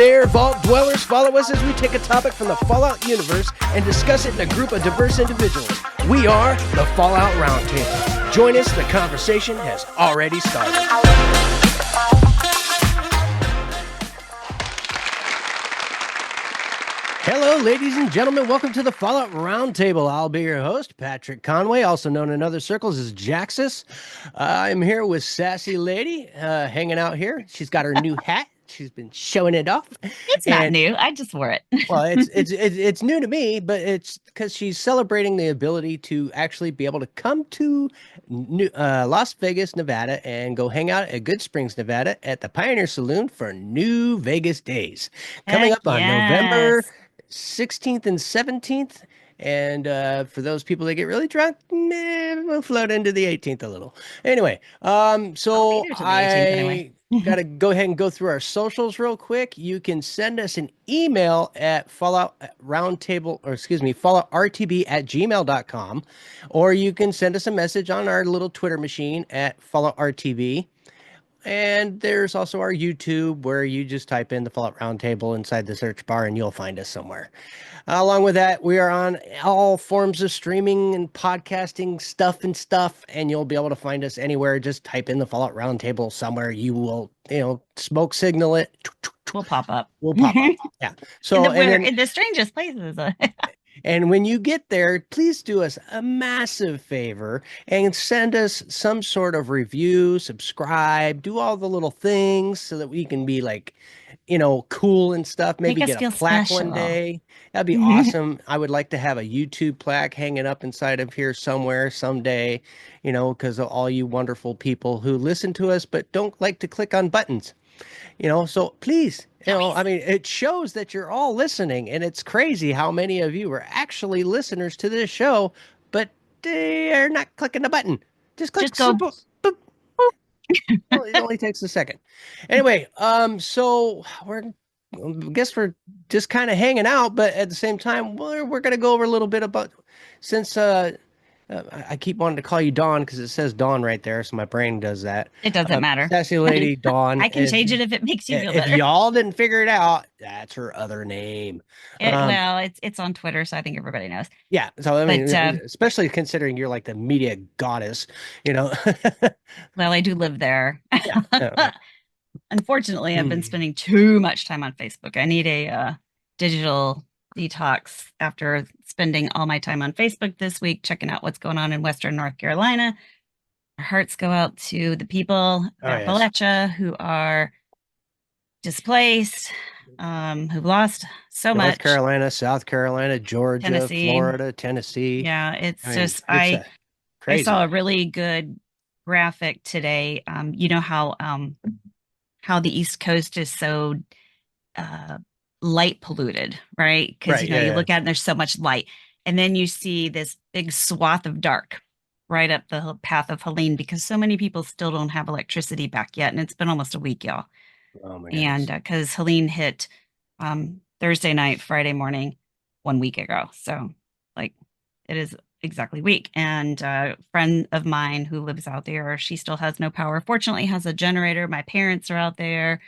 there, Vault Dwellers. Follow us as we take a topic from the Fallout universe and discuss it in a group of diverse individuals. We are the Fallout Roundtable. Join us, the conversation has already started. Hello, ladies and gentlemen. Welcome to the Fallout Roundtable. I'll be your host, Patrick Conway, also known in other circles as Jaxus. I'm here with Sassy Lady, hanging out here. She's got her new hat. She's been showing it off. It's not new. I just wore it. Well, it's new to me, but it's because she's celebrating the ability to actually be able to come to Las Vegas, Nevada, and go hang out at Good Springs, Nevada, at the Pioneer Saloon for New Vegas Days, coming up on November 16th and 17th. And for those people that get really drunk, we'll float into the 18th a little. Anyway, so I got to go ahead and go through our socials real quick. You can send us an email at falloutrtb@gmail.com, or you can send us a message on our little Twitter machine at falloutrtb. And there's also our YouTube, where you just type in the Fallout Roundtable inside the search bar and you'll find us somewhere. Along with that, we are on all forms of streaming and podcasting stuff, and you'll be able to find us anywhere. Just type in the Fallout Roundtable somewhere. You will, smoke signal it. We'll pop up. Yeah. So in the strangest places. And when you get there, please do us a massive favor and send us some sort of review, subscribe, do all the little things so that we can be like, cool and stuff. Maybe get a plaque special one day. That'd be awesome. I would like to have a YouTube plaque hanging up inside of here somewhere someday, because of all you wonderful people who listen to us but don't like to click on buttons. So please, it shows that you're all listening, and it's crazy how many of you are actually listeners to this show, but they are not clicking the button. Just click. Just go. Boop, boop, boop. It only takes a second. Anyway, so I guess we're just kind of hanging out, but at the same time, we're going to go over a little bit about, since I keep wanting to call you Dawn because it says Dawn right there, so my brain does that. It doesn't matter. Sassy Lady Dawn. I can change it if it makes you feel better. If y'all didn't figure it out, that's her other name. It's on Twitter, so I think everybody knows. Yeah, so especially considering you're like the media goddess, Well, I do live there. Yeah. Unfortunately, I've been spending too much time on Facebook. I need a digital detox after spending all my time on Facebook this week, checking out what's going on in Western North Carolina. Our hearts go out to the people at Appalachia who are displaced, who've lost so much. North Carolina, South Carolina, Georgia, Tennessee. Florida, Tennessee. Yeah, I saw a really good graphic today. You know how the East Coast is so light polluted, right? Because you look at it and there's so much light, and then you see this big swath of dark right up the path of Helene, because so many people still don't have electricity back yet, and it's been almost a week, y'all. Oh my goodness. And because Helene hit Thursday night, Friday morning, 1 week ago, so like it is exactly a week. And a friend of mine who lives out there, she still has no power. Fortunately, has a generator. My parents are out there.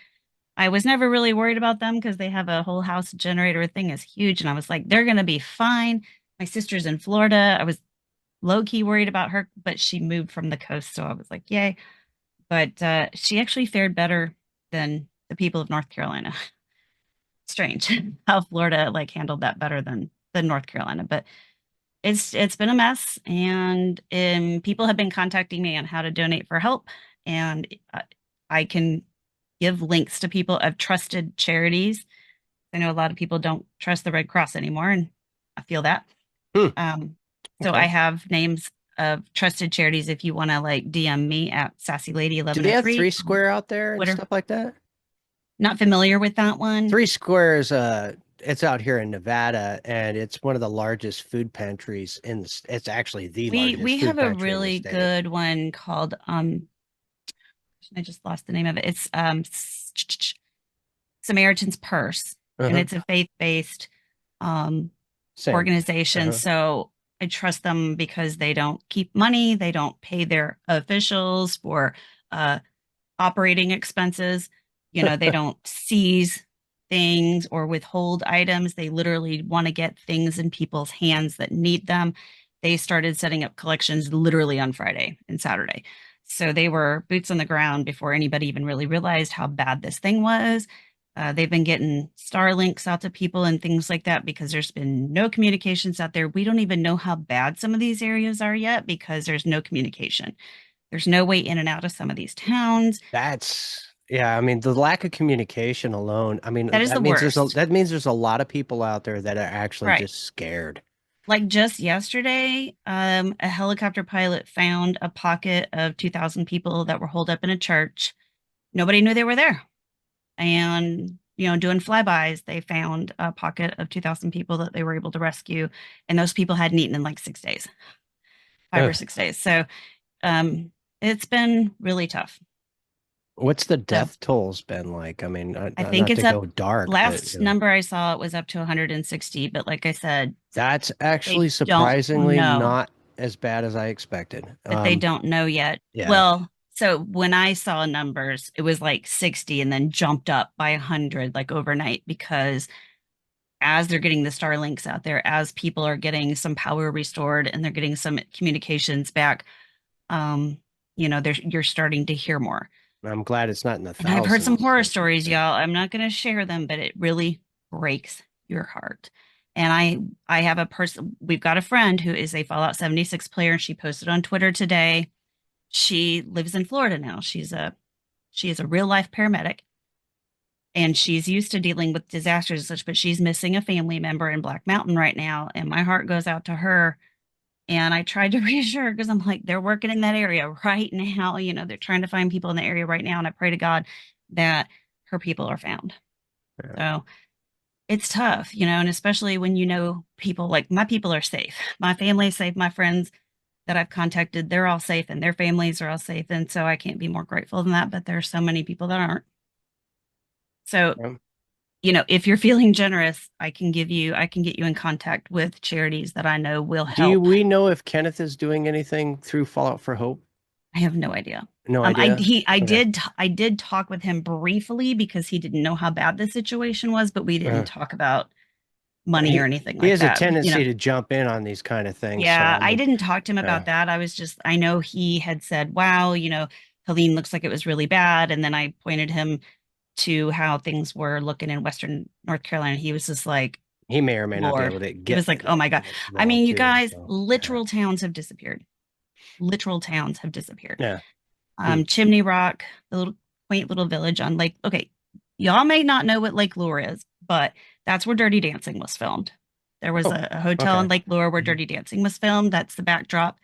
I was never really worried about them because they have a whole house generator. Thing is huge. And I was like, they're going to be fine. My sister's in Florida. I was low-key worried about her, but she moved from the coast. So I was like, yay. But she actually fared better than the people of North Carolina. Strange how Florida handled that better than North Carolina. But it's been a mess. And people have been contacting me on how to donate for help. And I can give links to people of trusted charities. I know a lot of people don't trust the Red Cross anymore, and I feel that. So I have names of trusted charities if you want to DM me at SassyLady1103. Do they have Three Square out there and stuff like that? Not familiar with that one. Three Squares, it's out here in Nevada, and it's one of the largest food pantries it's actually the largest. We have a really good one called I just lost the name of it. It's Samaritan's Purse, and it's a faith-based organization. So I trust them because they don't keep money. They don't pay their officials for operating expenses. They don't seize things or withhold items. They literally want to get things in people's hands that need them. They started setting up collections literally on Friday and Saturday. So they were boots on the ground before anybody even really realized how bad this thing was. They've been getting Starlinks out to people and things like that because there's been no communications out there. We don't even know how bad some of these areas are yet because there's no communication. There's no way in and out of some of these towns. Yeah, I mean, the lack of communication alone, I mean, That is the worst. that means there's a lot of people out there that are actually Right. just scared. Like just yesterday, a helicopter pilot found a pocket of 2,000 people that were holed up in a church. Nobody knew they were there. And, doing flybys, they found a pocket of 2,000 people that they were able to rescue. And those people hadn't eaten in like 6 days, 5 or 6 days. So it's been really tough. What's the So death tolls been like? I mean, I think not to it's up. go dark, but Last number I saw, it was up to 160. But like I said, that's actually they don't surprisingly know. not as bad as I expected. But they don't know yet. Yeah. Well, so when I saw numbers, it was like 60 and then jumped up by 100 like overnight because as they're getting the Starlinks out there, as people are getting some power restored and they're getting some communications back, you're starting to hear more. I'm glad it's not in the And I've heard some thousands. horror stories, y'all. I'm not going to share them, but it really breaks your heart. And I have a person, we've got a friend who is a Fallout 76 player, and she posted on Twitter today. She lives in Florida now. She is a real life paramedic and she's used to dealing with disasters and such, but she's missing a family member in Black Mountain right now. And my heart goes out to her. And I tried to reassure her because I'm like, they're working in that area right now. They're trying to find people in the area right now. And I pray to God that her people are found. Yeah. So it's tough, and especially when people like my people are safe. My family is safe. My friends that I've contacted, they're all safe and their families are all safe. And so I can't be more grateful than that. But there are so many people that aren't. So, Yeah. if you're feeling generous, I can get you in contact with charities that I know will help. We know if Kenneth is doing anything through Fallout for Hope? I have no idea. No I idea. he Okay. I did talk with him briefly because he didn't know how bad the situation was, but we didn't Uh, talk about money or he anything he like has a that. tendency to jump in on these kind of things. So Yeah, I I mean, didn't talk to him about that. I know he had said, wow, Helene looks like it was really bad. And then I pointed him to how things were looking in Western North Carolina. He was just like, he may or may not be Lord, able to he get was like, oh my God. I involved mean, you too. guys, So yeah. literal towns have disappeared. Literal towns have disappeared. Yeah. Hmm. Chimney Rock, the little quaint little village on Lake. Okay, y'all may not know what Lake Lure is, but that's where Dirty Dancing was filmed. There was Oh, a hotel in okay. Lake Lure where Mhm. Dirty Dancing was filmed. That's the backdrop.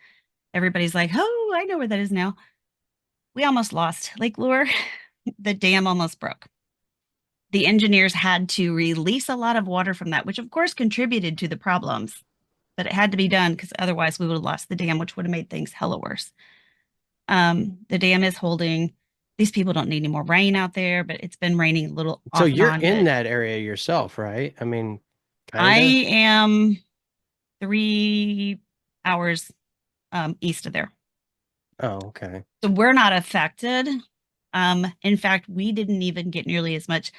Everybody's like, oh, I know where that is now. We almost lost Lake Lure. The dam almost broke. The engineers had to release a lot of water from that, which of course contributed to the problems, but it had to be done because otherwise we would have lost the dam, which would have made things hella worse. The dam is holding. These people don't need any more rain out there, but it's been raining a little So off and you're on. in But that area yourself, right? I mean, I kind of. am 3 hours east of there. Oh, okay. So we're not affected. In fact, we didn't even get nearly as much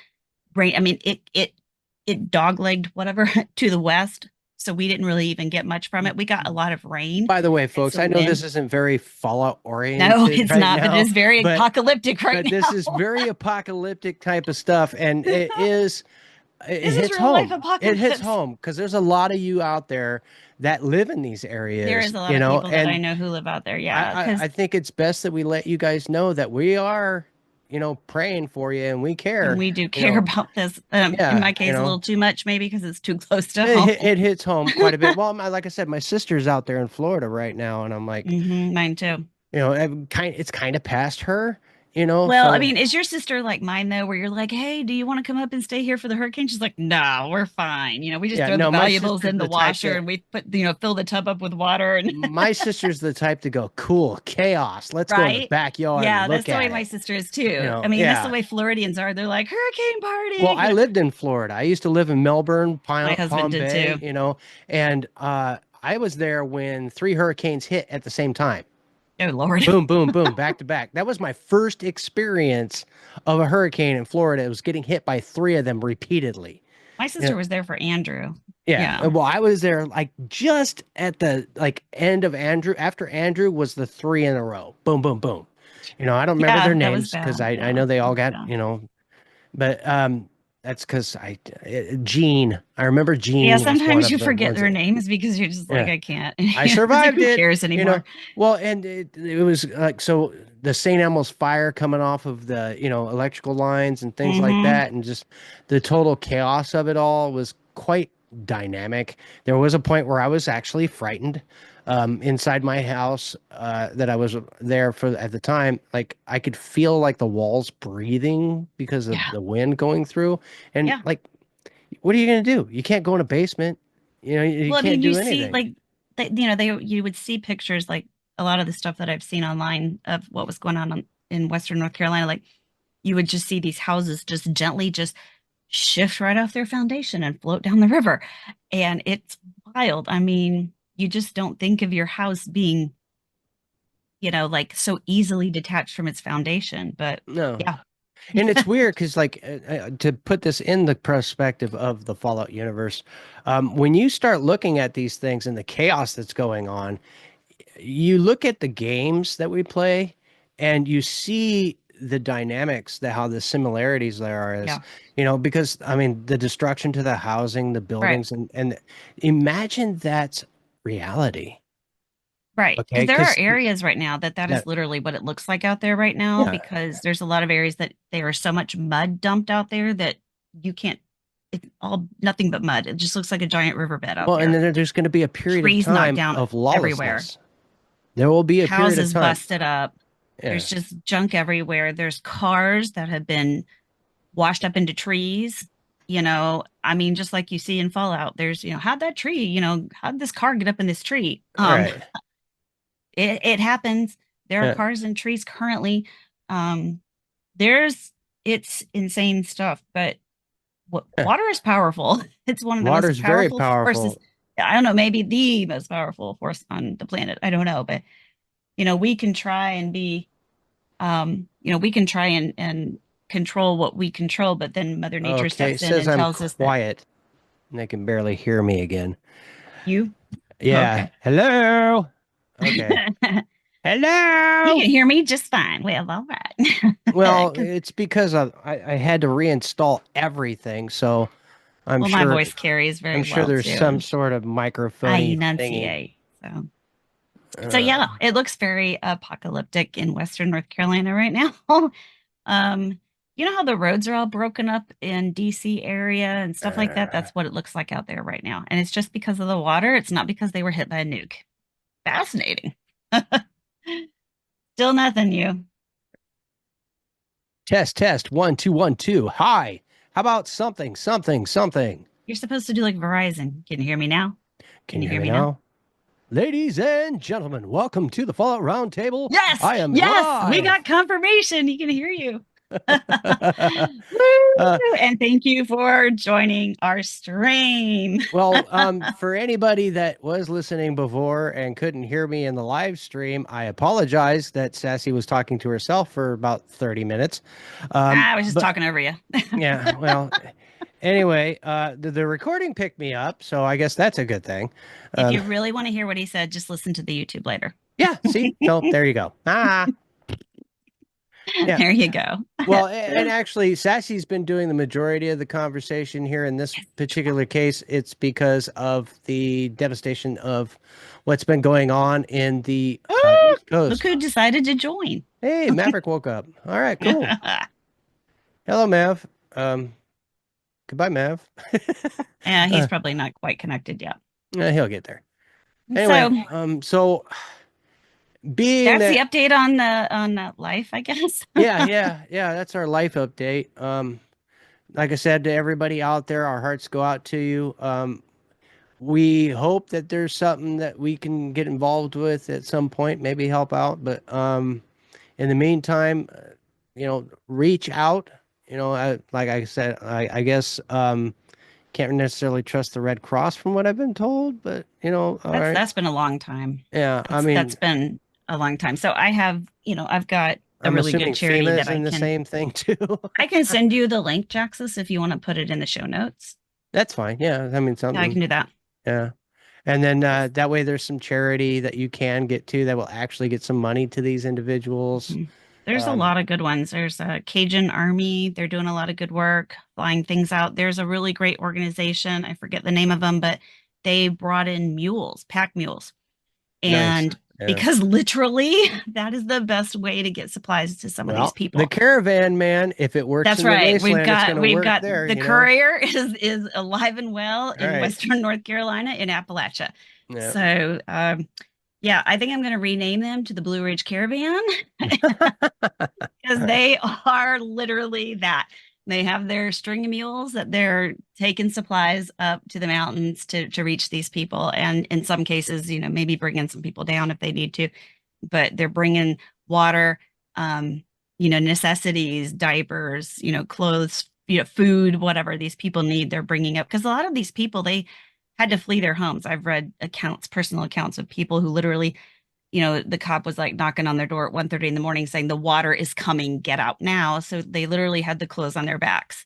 rain. I mean, it doglegged whatever to the west, so we didn't really even get much from it. We got a lot of rain By the way, and folks, I some know wind. this isn't very Fallout No, oriented it's right not, but it now, is very but apocalyptic right this now. is very apocalyptic type of stuff, and it This is hits real life home. It hits apocalypse. home because there's a lot of you out there that live in these There areas, is a lot of people that I and know who live out there. Yeah, I because think it's best that we let you guys know that we are, praying for you and we and care, we do you care know, about this. In yeah, my case, a little too much, maybe because it's too close to it home. hits home quite a bit. Well, like I said, my sister's out there in Florida right now, and I'm like, Mine too. it's kind of past her, Well, I so mean, is your sister like mine though, where you're like, hey, do you want to come up and stay here for the hurricane? She's like, no, we're fine. We just yeah, throw the no, my valuables sister's in the the type washer that and we fill the tub up with water and my sister's the type to go, cool, chaos. Let's go in the right? backyard and Yeah, that's look the way at my it. sister is too. I mean, that's the Yeah. way Floridians are. They're like hurricane Well, party. I lived in Florida. I used to live in Melbourne, My husband Palm did Bay, too. and I was there when three hurricanes hit at the same time. Oh Lord. Boom, boom, boom, back to back. That was my first experience of a hurricane in Florida. It was getting hit by three of them repeatedly. My Yeah, sister was there for Andrew. yeah. Yeah. Well, I was there like just at the like end of Andrew. After Andrew was the three in a row. Boom, boom, boom. I don't remember their Yeah, that was names because bad. I Yeah, know they that all was got, bad. but that's because Gene. I remember Yeah, Gene was one sometimes you of the forget ones their that, names because you're just like, yeah. I can't. I It's like, survived who it, cares anymore? Well, and it was like so the St. Elmo's fire coming off of the, electrical lines and things like Hmm. that, and just the total chaos of it all was quite dynamic. There was a point where I was actually frightened inside my house that I was there for at the time. Like I could feel like the walls breathing because of Yeah. the wind going through, and Yeah. like, what are you gonna do? You can't go in a basement. You Well, I can't mean, you do see, anything. like, you would see pictures, like a lot of the stuff that I've seen online of what was going on in Western North Carolina. Like, you would just see these houses just gently just shift right off their foundation and float down the river. And it's wild. I mean, you just don't think of your house being, like so easily detached from its foundation. But No. yeah, And it's weird because, like, to put this in the perspective of the Fallout universe, when you start looking at these things and the chaos that's going on, you look at the games that we play and you see the dynamics, that how the similarities there are is, yeah, because I mean, the destruction to the housing, the right. buildings, and imagine that's reality. Right. Okay. Because there are Because areas right now that is that, literally what it looks like out there right now, yeah. because there's a lot of areas that there is so much mud dumped out there that you can't, it's all nothing but mud. It just looks like a giant riverbed out Well, and there. then there's going to be a period of Trees knocked time down of everywhere, lawlessness. There will be a period of houses time. busted up. Yeah. There's just junk everywhere. There's cars that have been washed up into trees. I mean, just like you see in Fallout, there's, how'd that tree, how'd this car get up in this tree? Right. It happens. There are Yeah. cars and trees currently. Um, there's it's insane stuff, but Yeah. water is powerful. It's one of the most Water's very powerful forces. powerful. I don't know, maybe the most powerful force on the planet. I don't know, but we can try and be, we can try and control what we control, but then Mother Nature Okay, it steps in says and I'm tells us that quiet and they can barely hear me again. you, Yeah. okay. Hello. Okay. You Hello. can hear me just fine. Well, all right. Well, it's because I had to reinstall everything, so I'm Well, my sure voice carries I'm very sure well there's some too. sort of I microphony thingy. enunciate. So Uh, yeah, it looks very apocalyptic in Western North Carolina right now. Um, you know how the roads are all broken up in DC area and stuff like that? uh, That's what it looks like out there right now. And it's just because of the water. It's not because they were hit by a nuke. Fascinating. Still nothing, you. test, test, 1 2 1 2. Hi. How about something, something, something? You're supposed to do like Verizon. Can you hear me now? Can Can you you hear hear me me now? now? Ladies and gentlemen, welcome to the Fallout Roundtable. Yes, I am yes, we live. got confirmation. He can hear you. uh, Woo! And thank you for joining our stream. well, for anybody that was listening before and couldn't hear me in the live stream, I apologize that Sassy was talking to herself for about 30 minutes. I was just But talking over you. yeah, well, anyway, the recording picked me up, so I guess that's a good thing. If Um, you really want to hear what he said, just listen to the YouTube later. yeah, see? So there you go. Ah, yeah. There you go. Well, and actually, Sassy's been doing the majority of the conversation here in this particular case. It's because of the devastation of what's been going on in the Ah, East look Coast. who decided to join. Hey, Maverick woke up. All right, cool. Hello, Mav. Um, Goodbye, Mav. Yeah, he's uh, probably not quite connected yet. he'll get there. Anyway, So so being that's the that, update on life, I guess. yeah, that's our life update. Like I said to everybody out there, our hearts go out to you. We hope that there's something that we can get involved with at some point, maybe help out. But in the meantime, reach out. Like I said, I guess can't necessarily trust the Red Cross from what I've been told, but all That's right. that's been a long time. Yeah, I That's mean, been a long time. So I have, I've got a I'm really good assuming charity FEMA that is in the same thing too. I can send you the link, Jaxus, if you want to put it in the show notes. That's fine. Yeah, I mean Yeah, I something. can do that. Yeah. And then 'Cause- that way there's some charity that you can get to that will actually get some money to these individuals. mhm. There's a Um, lot of good ones. There's a Cajun Army. They're doing a lot of good work, flying things out. There's a really great organization. I forget the name of them, but they brought in mules, pack mules. nice. And Yeah. because literally that is the best way to get supplies to some of these Well, the people. caravan, man, if it works That's in the right. wasteland, it's going to We've work got there, the you know? courier is alive and well All in right. Western North Carolina in Appalachia. Yeah. So yeah, I think I'm going to rename them to the Blue Ridge Caravan because they are literally that. They have their string of mules that they're taking supplies up to the mountains to reach these people, and in some cases, maybe bringing some people down if they need to. But they're bringing water, um, necessities, diapers, clothes, food, whatever these people need. They're bringing up because a lot of these people they had to flee their homes. I've read accounts, personal accounts of people who literally the cop was like knocking on their door at 1:30 in the morning saying the water is coming, get out now. So they literally had the clothes on their backs.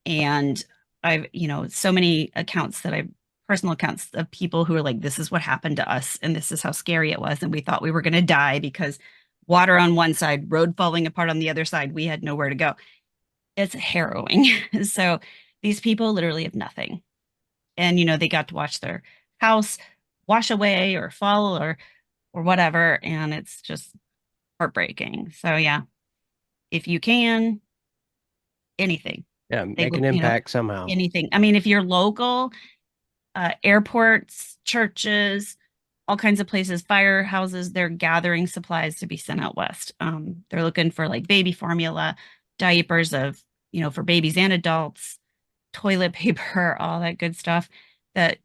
And I've, so many accounts that I've personal accounts of people who are like, this is what happened to us, and this is how scary it was. And we thought we were going to die because water on one side, road falling apart on the other side, we had nowhere to go. It's harrowing. So these people literally have nothing. And, they got to watch their house wash away or fall or whatever. And it's just heartbreaking. So yeah, if you can, anything. Yeah, They make an would, impact somehow. anything. I mean, if you're local, airports, churches, all kinds of places, firehouses, they're gathering supplies to be sent out west. They're looking for like baby formula, diapers of, for babies and adults, toilet paper, all that good stuff that,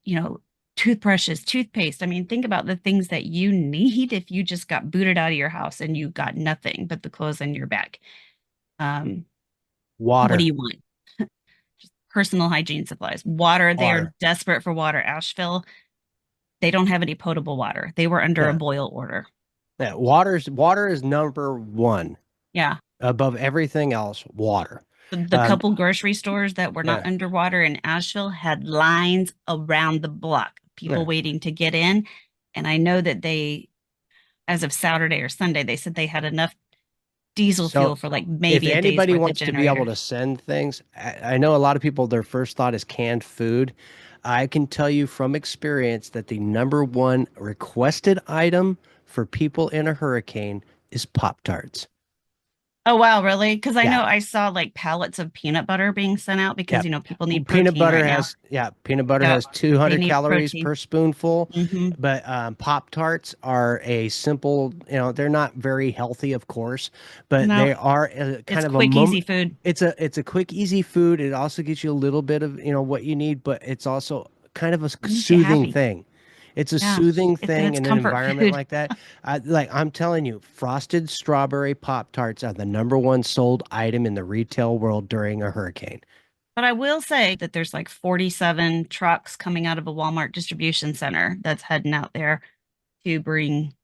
toothbrushes, toothpaste. I mean, think about the things that you need if you just got booted out of your house and you got nothing but the clothes on your back. Um, what do Water, you want? Just personal hygiene supplies. Water, they are water. desperate for water. Asheville, they don't have any potable water. They were under a Yeah. boil order. Yeah. Water is number one Yeah. above everything else. Water. The Um, couple grocery stores that were not yeah. underwater in Asheville had lines around the block, people Yeah. waiting to get in. And I know that they, as of Saturday or Sunday, they said they had enough diesel fuel So for like if maybe a day's anybody worth of wants to be able generator. to send things, I know a lot of people, their first thought is canned food. I can tell you from experience that the number one requested item for people in a hurricane is Pop Tarts. Oh wow, really? Because I Yeah. know I saw like pallets of peanut butter being sent out Yeah. because people need Peanut protein butter right now. has, yeah, peanut butter Yeah, has they 200 need calories protein. per spoonful, Hmm. but Pop Tarts are a simple, they're not very healthy, of course, but No, they are a, it's kind of a quick, easy food. it's a quick, easy food. It also gives you a little bit of, what you need, but it's also kind of a It makes you soothing happy. thing. It's a Yeah, soothing and thing it's in an comfort environment food. like that. Like I'm telling you, frosted strawberry Pop Tarts are the number one sold item in the retail world during a hurricane. But I will say that there's like 47 trucks coming out of a Walmart distribution center that's heading out there to bring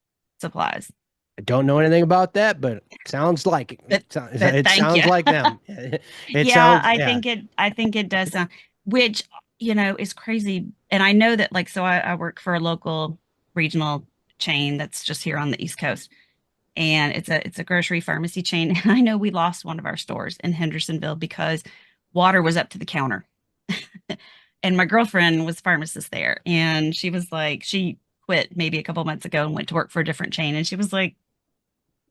supplies. I don't know anything about that, but it sounds like it. But It thank you. sounds like them. It Yeah, sounds, yeah. I think it does sound, which, is crazy. And I know that like so I work for a local regional chain that's just here on the East Coast. And it's a grocery pharmacy chain. And I know we lost one of our stores in Hendersonville because water was up to the counter. And my girlfriend was pharmacist there, and she was like, she quit maybe a couple months ago and went to work for a different chain. And she was like,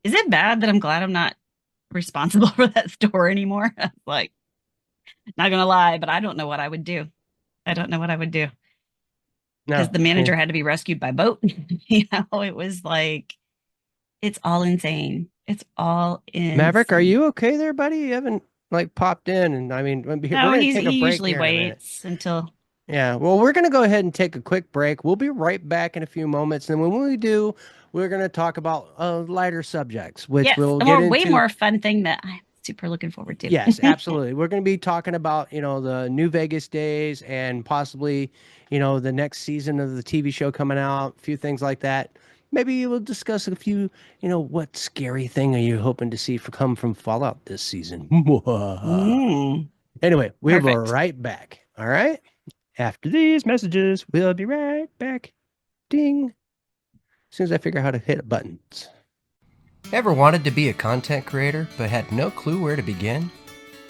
"Is it bad that I'm glad I'm not responsible for that store anymore?" I was like, not gonna lie, but I don't know what I would do. I don't know what I would do because No. the Yeah. manager had to be rescued by boat. It was like it's all insane. It's all Maverick, are insane. you okay there, buddy? You haven't like popped in, and I mean, we're No, gonna take a he break usually here in a minute. waits until Yeah, well, we're gonna go ahead and take a quick break. We'll be right back in a few moments, and when we do, we're gonna talk about lighter subjects, which yes, we'll a get more way into. more fun thing that I'm super looking forward to. Yes, absolutely. We're going to be talking about, the New Vegas days and possibly, the next season of the TV show coming out, a few things like that. maybe we'll discuss a few, what scary thing are you hoping to see come from Fallout this season? Mm, Anyway, we'll be perfect. right back. All right. After these messages, we'll be right back. Ding. As soon as I figure out how to hit buttons. Ever wanted to be a content creator but had no clue where to begin?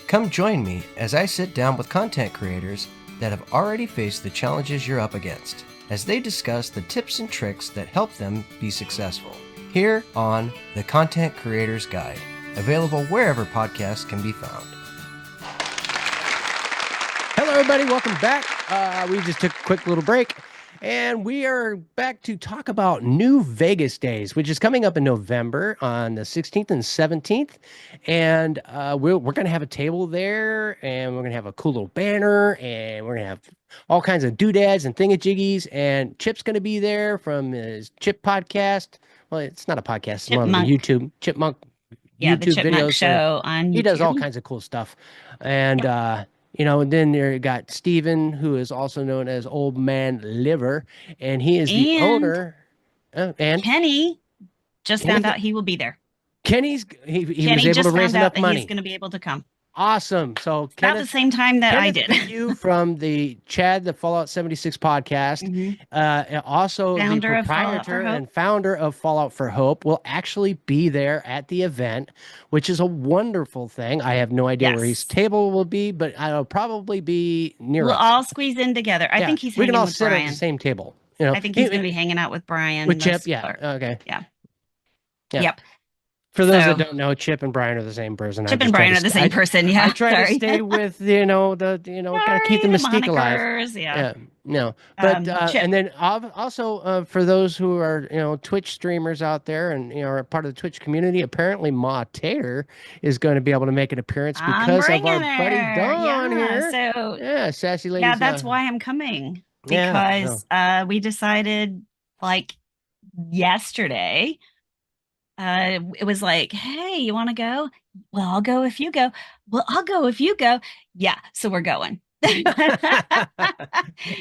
Come join me as I sit down with content creators that have already faced the challenges you're up against, as they discuss the tips and tricks that help them be successful. Here on The Content Creator's Guide, available wherever podcasts can be found. Hello, everybody. Welcome back. We just took a quick little break, and we are back to talk about New Vegas Days, which is coming up in November on the 16th and 17th. And we're going to have a table there, and we're going to have a cool little banner, and we're going to have all kinds of doodads and thingamajiggies. And Chip's going to be there from his Chip podcast. Well, it's not a podcast, it's more of a Chipmunk. YouTube, Chipmunk Yeah, the YouTube Chipmunk videos. So Show on he does all YouTube. kinds of cool stuff. And, Yep. then you got Steven, who is also known as Old Man Liver, and he is the And owner. And Kenny just found Kenny, out he will be there. he was Kenny able to just raise found out enough that he's money. going to be able to come. Awesome. So About the same time that I Kenneth did. Mayhew from the Chad the Fallout 76 podcast, and also Founder the of Fallout for proprietor Hope. and founder of Fallout for Hope, will actually be there at the event, which is a wonderful thing. I have no idea where his Yes. table will be, but I'll probably be near We'll us. all squeeze in together. I Yeah, think he's we can hanging all with sit at the Brian. same table. I think he's going to be hanging out with Brian with Chip. Yeah. Okay. yeah. Yeah. Yep. For those that So don't know, Chip and Brian are the same person. Chip and Brian are the same person. I Yeah. try to Sorry. stay with, gotta keep the Sorry, the mystique alive. monikers. Yeah. Yeah, no, but Chip. and then also for those who are Twitch streamers out there and are part of the Twitch community, apparently Ma Tater is going to be able to make an appearance I'm because of our bringing buddy her. Don Yeah. here. So Yeah, sassy yeah, ladies. that's why I'm coming Yeah, no. because we decided like yesterday. It was like, hey, you want to go? Well, I'll go if you go. Well, I'll go if you go. Yeah, so we're going.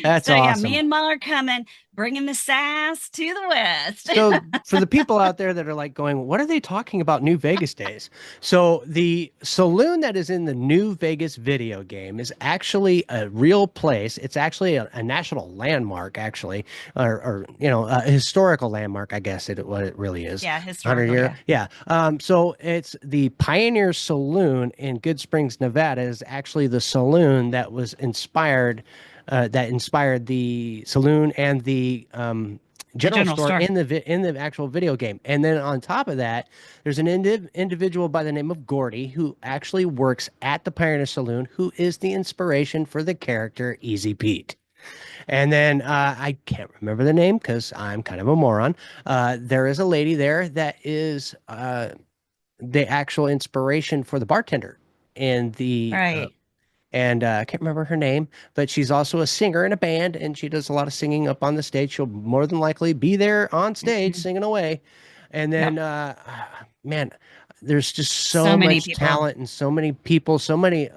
That's So yeah, awesome. me and Ma are coming, bringing the sass to the west. So for the people out there that are like going, what are they talking about New Vegas Days? So the saloon that is in the New Vegas video game is actually a real place. It's actually a national landmark, actually, or a historical landmark, I guess what it really is. Yeah, historical. 100 year. Yeah. So it's the Pioneer Saloon in Good Springs, Nevada, is actually the saloon that was inspired. That inspired the saloon and the general store in the actual video game. And then on top of that, there's an individual by the name of Gordy who actually works at the Pioneer Saloon, who is the inspiration for the character Easy Pete. And then I can't remember the name because I'm kind of a moron. There is a lady there that is the actual inspiration for the bartender in the Right. and I can't remember her name, but she's also a singer in a band, and she does a lot of singing up on the stage. She'll more than likely be there on stage singing away. And then, Yep. Man, there's just So many much people. talent and so many people, so many.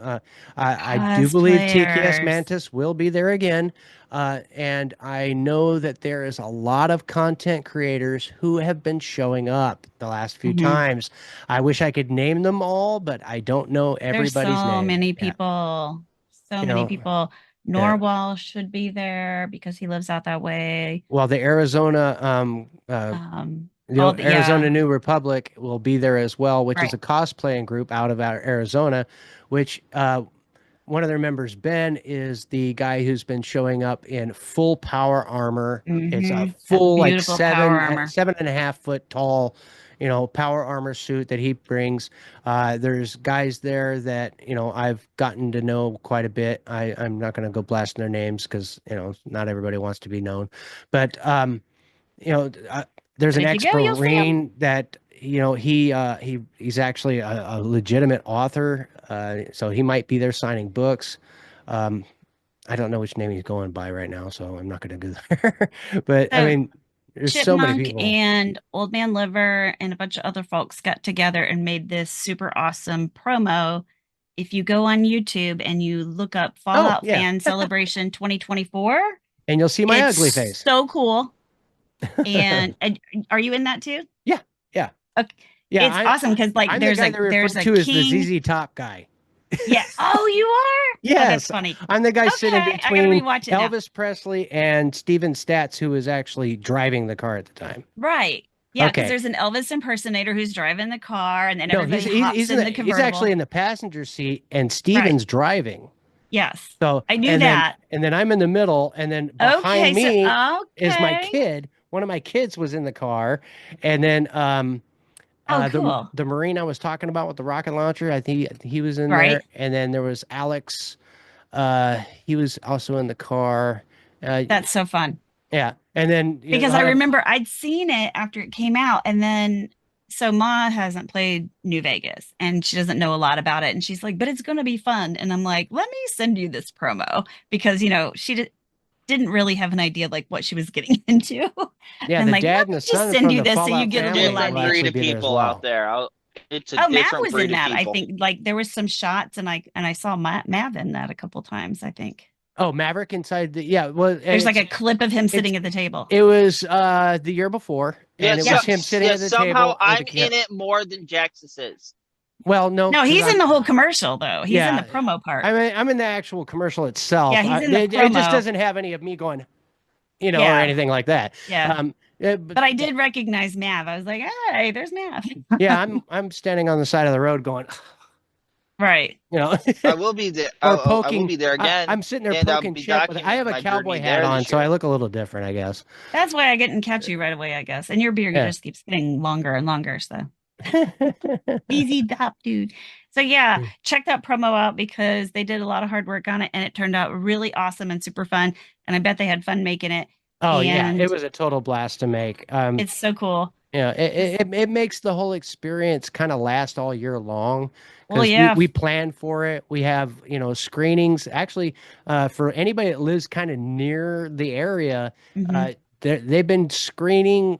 I do believe TKS Cosplayers. Mantis will be there again. And I know that there is a lot of content creators who have been showing up the last few times. I wish I could name them all, but I don't know There's everybody's so name. many Yeah. people. So You many know, people. yeah. Norwal should be there because he lives out that way. Well, the Arizona, Arizona Yeah, New Republic will be there as well, which is right. a cosplaying group out of Arizona, which one of their members, Ben, is the guy who's been showing up in full power armor. It's a That full, like beautiful power armor. 7.5 foot tall, power armor suit that he brings. There's guys there that, I've gotten to know quite a bit. I'm not going to go blasting their names because, not everybody wants to be known. But, there's But an if you go, you'll see him. ex-Marine that he's actually a legitimate author, so he might be there signing books. I don't know which name he's going by right now, so I'm not going to go there. But I So mean, there's so many Chipmunk people. and Old Man Liver and a bunch of other folks got together and made this super awesome promo. If you go on YouTube and you look up Oh, Fallout yeah, Fan Celebration 2024, and you'll see my ugly it's face. so cool. And are you in that too? Yeah, yeah, Okay. yeah. It's awesome because like I'm the guy they refer there's a to as the king. ZZ Top guy. Yeah. Oh, you are? Oh, that's Yes, funny. I'm the guy sitting Okay, I gotta between rewatch it now. Elvis Presley and Steven Statz, who was actually driving the car at the time. Right. Yeah, because Okay. there's an Elvis impersonator who's driving the car, and then No, everybody hops in the he's actually convertible. in the passenger seat and Right. Steven's driving. Yes. So I knew that. and then I'm in the middle, and then behind Okay, so me is my okay. kid. One of my kids was in the car, and then Oh, cool. the Marine I was talking about with the rocket launcher, I think he was in there, Right. and then there was Alex. He was also in the car. Uh, That's so fun. yeah, and then a Because I lot of remember I'd seen it after it came out, and then so Ma hasn't played New Vegas and she doesn't know a lot about it. And she's like, but it's going to be fun. And I'm like, let me send you this promo because, didn't really have an idea like what she was getting into. And yeah, I'm the like, let dad and me the just son send from you the this so you Fallout get a little family Different will idea. breed actually of be there as people out well. there. It's a Oh, Mav different was in breed of that. I people. think like there was some shots and I saw Mav in that a couple times, I think. Oh, Maverick inside the yeah. Well, and There's like a clip of him it's sitting at the table. it was the year before, and it Yeah. was him sitting at the Somehow table with I'm a in it more than Jaxus is. well, no, No, because he's in I'm the whole commercial though. He's in the yeah. promo part. I'm in the actual commercial Yeah, itself. he's in the It just promo. doesn't have any of me going, or Yeah, anything like that. yeah. Um, but But I did recognize Mav. I was like, hey, there's Mav. yeah, I'm standing on the side of the road going, Right. you know, I will be there. or I will poking. be there again, I'm sitting there and I'll poking be Chip with. I have documenting a my journey cowboy hat there on, this so I year. look a little different, I guess. That's why I didn't catch you right away, I guess. And your beard Yeah. just keeps getting longer and longer. So easy top dude. So yeah, check that promo out because they did a lot of hard work on it and it turned out really awesome and super fun. And I bet they had fun making it. Oh yeah, it And was a total blast to make. it's so cool. Yeah, It's, it makes the whole experience kind of last all year long well, because yeah. we plan for it. We have, screenings. Actually, for anybody that lives kind of near the area, Mhm. uh, they've been screening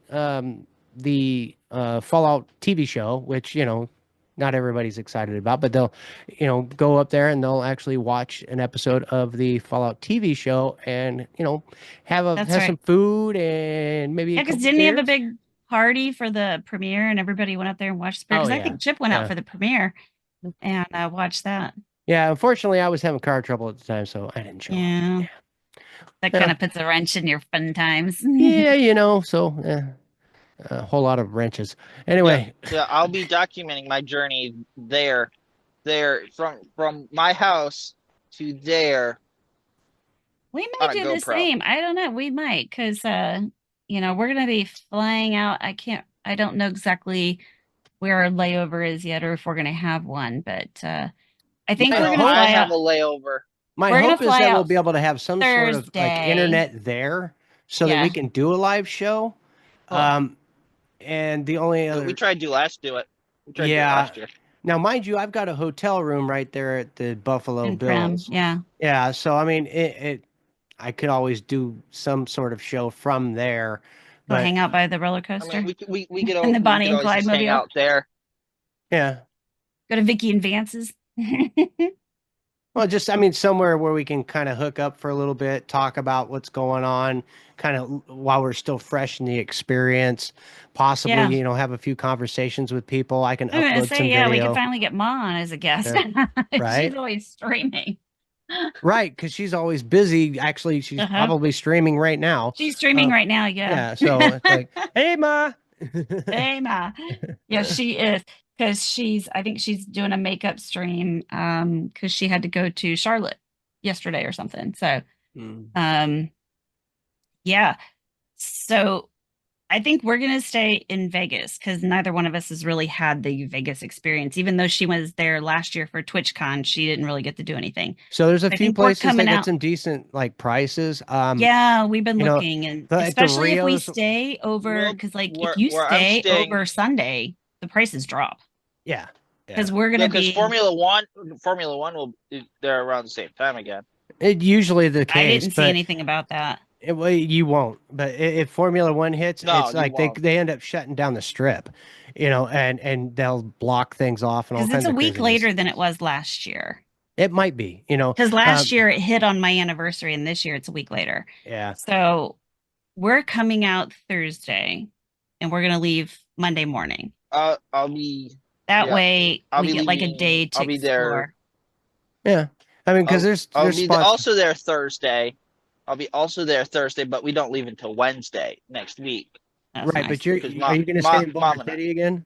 the Fallout TV show, which, not everybody's excited about, but they'll, go up there and they'll actually watch an episode of the Fallout TV show and, That's have right. some food and maybe a Yeah, because couple didn't he have a beers. big party for the premiere and everybody went up there and watched the premiere? Oh Because I yeah. think Chip went out Yeah. for the premiere and watched that. Yeah, unfortunately, I was having car trouble at the time, so I didn't show up. Yeah, Yeah, that kind yeah, of puts a wrench in your fun times. yeah, so a whole lot of wrenches. Yeah, Anyway, yeah. I'll be documenting my journey there from my house to there We on might a do the GoPro. same. I don't know. We might because we're gonna be flying out. I don't know exactly where our layover is yet or if we're gonna have one, but I think my I we're know gonna hope I fly have out. a layover. my We're gonna hope is fly that we'll out be able to have some sort of like Thursday. internet there so that we Yeah. can do a live show. Cool. Um, and the only We other, tried to do last do it. We tried to do it yeah. last year. Now, mind you, I've got a hotel room right there at the Buffalo And Prim. Bills. Yeah. Yeah, so I mean, I could always do some sort of show from there, Go but hang out by the roller I mean, coaster we and the we Bonnie could and always Clyde just hang mobile. out there. yeah. Go to Vicky and Vance's. Well, just, I mean, somewhere where we can kind of hook up for a little bit, talk about what's going on, kind of while we're still fresh in the experience, possibly, Yeah. have a few conversations with people. I can I'm gonna upload say, some yeah, we could video. finally get Ma on as a guest. Yeah, She's right? always streaming. Right, because she's always busy. Actually, she's Uh-huh. probably streaming right now. She's streaming Uh, right now, yeah. yeah, so it's like, hey, Ma. Hey, Ma. Yeah, she is. Because I think she's doing a makeup stream because she had to go to Charlotte yesterday or something. So, Mm. um, yeah. So I think we're gonna stay in Vegas because neither one of us has really had the Vegas experience. Even though she was there last year for TwitchCon, she didn't really get to do anything. So there's a I few think we're places that coming get out. some decent like prices. Yeah, we've been You know, looking, and like the especially if we Rios. stay over, Well, because like if you where I'm stay staying, over Sunday, the prices drop Yeah, yeah. because we're yeah, gonna because be. Formula One will they're around the same time again. It usually the I case, didn't see but anything about that. well, you won't. But if Formula One hits, No, it's you like won't. they end up shutting down the strip, and they'll block things off and all Because it's kinds a of week craziness. later than it was last year. It might be. Because last year it hit on my anniversary, and this year it's a week later. Yeah. So we're coming out Thursday and we're going to leave Monday morning. I'll be That yeah. way I'll we be get like a leaving. day to I'll be there. explore. Yeah. I mean, because I'll there's be spots. also there Thursday. I'll be also there Thursday, but we don't leave until Wednesday next week That's Right, nice. but because are you going to stay in Boulder mom and I City again?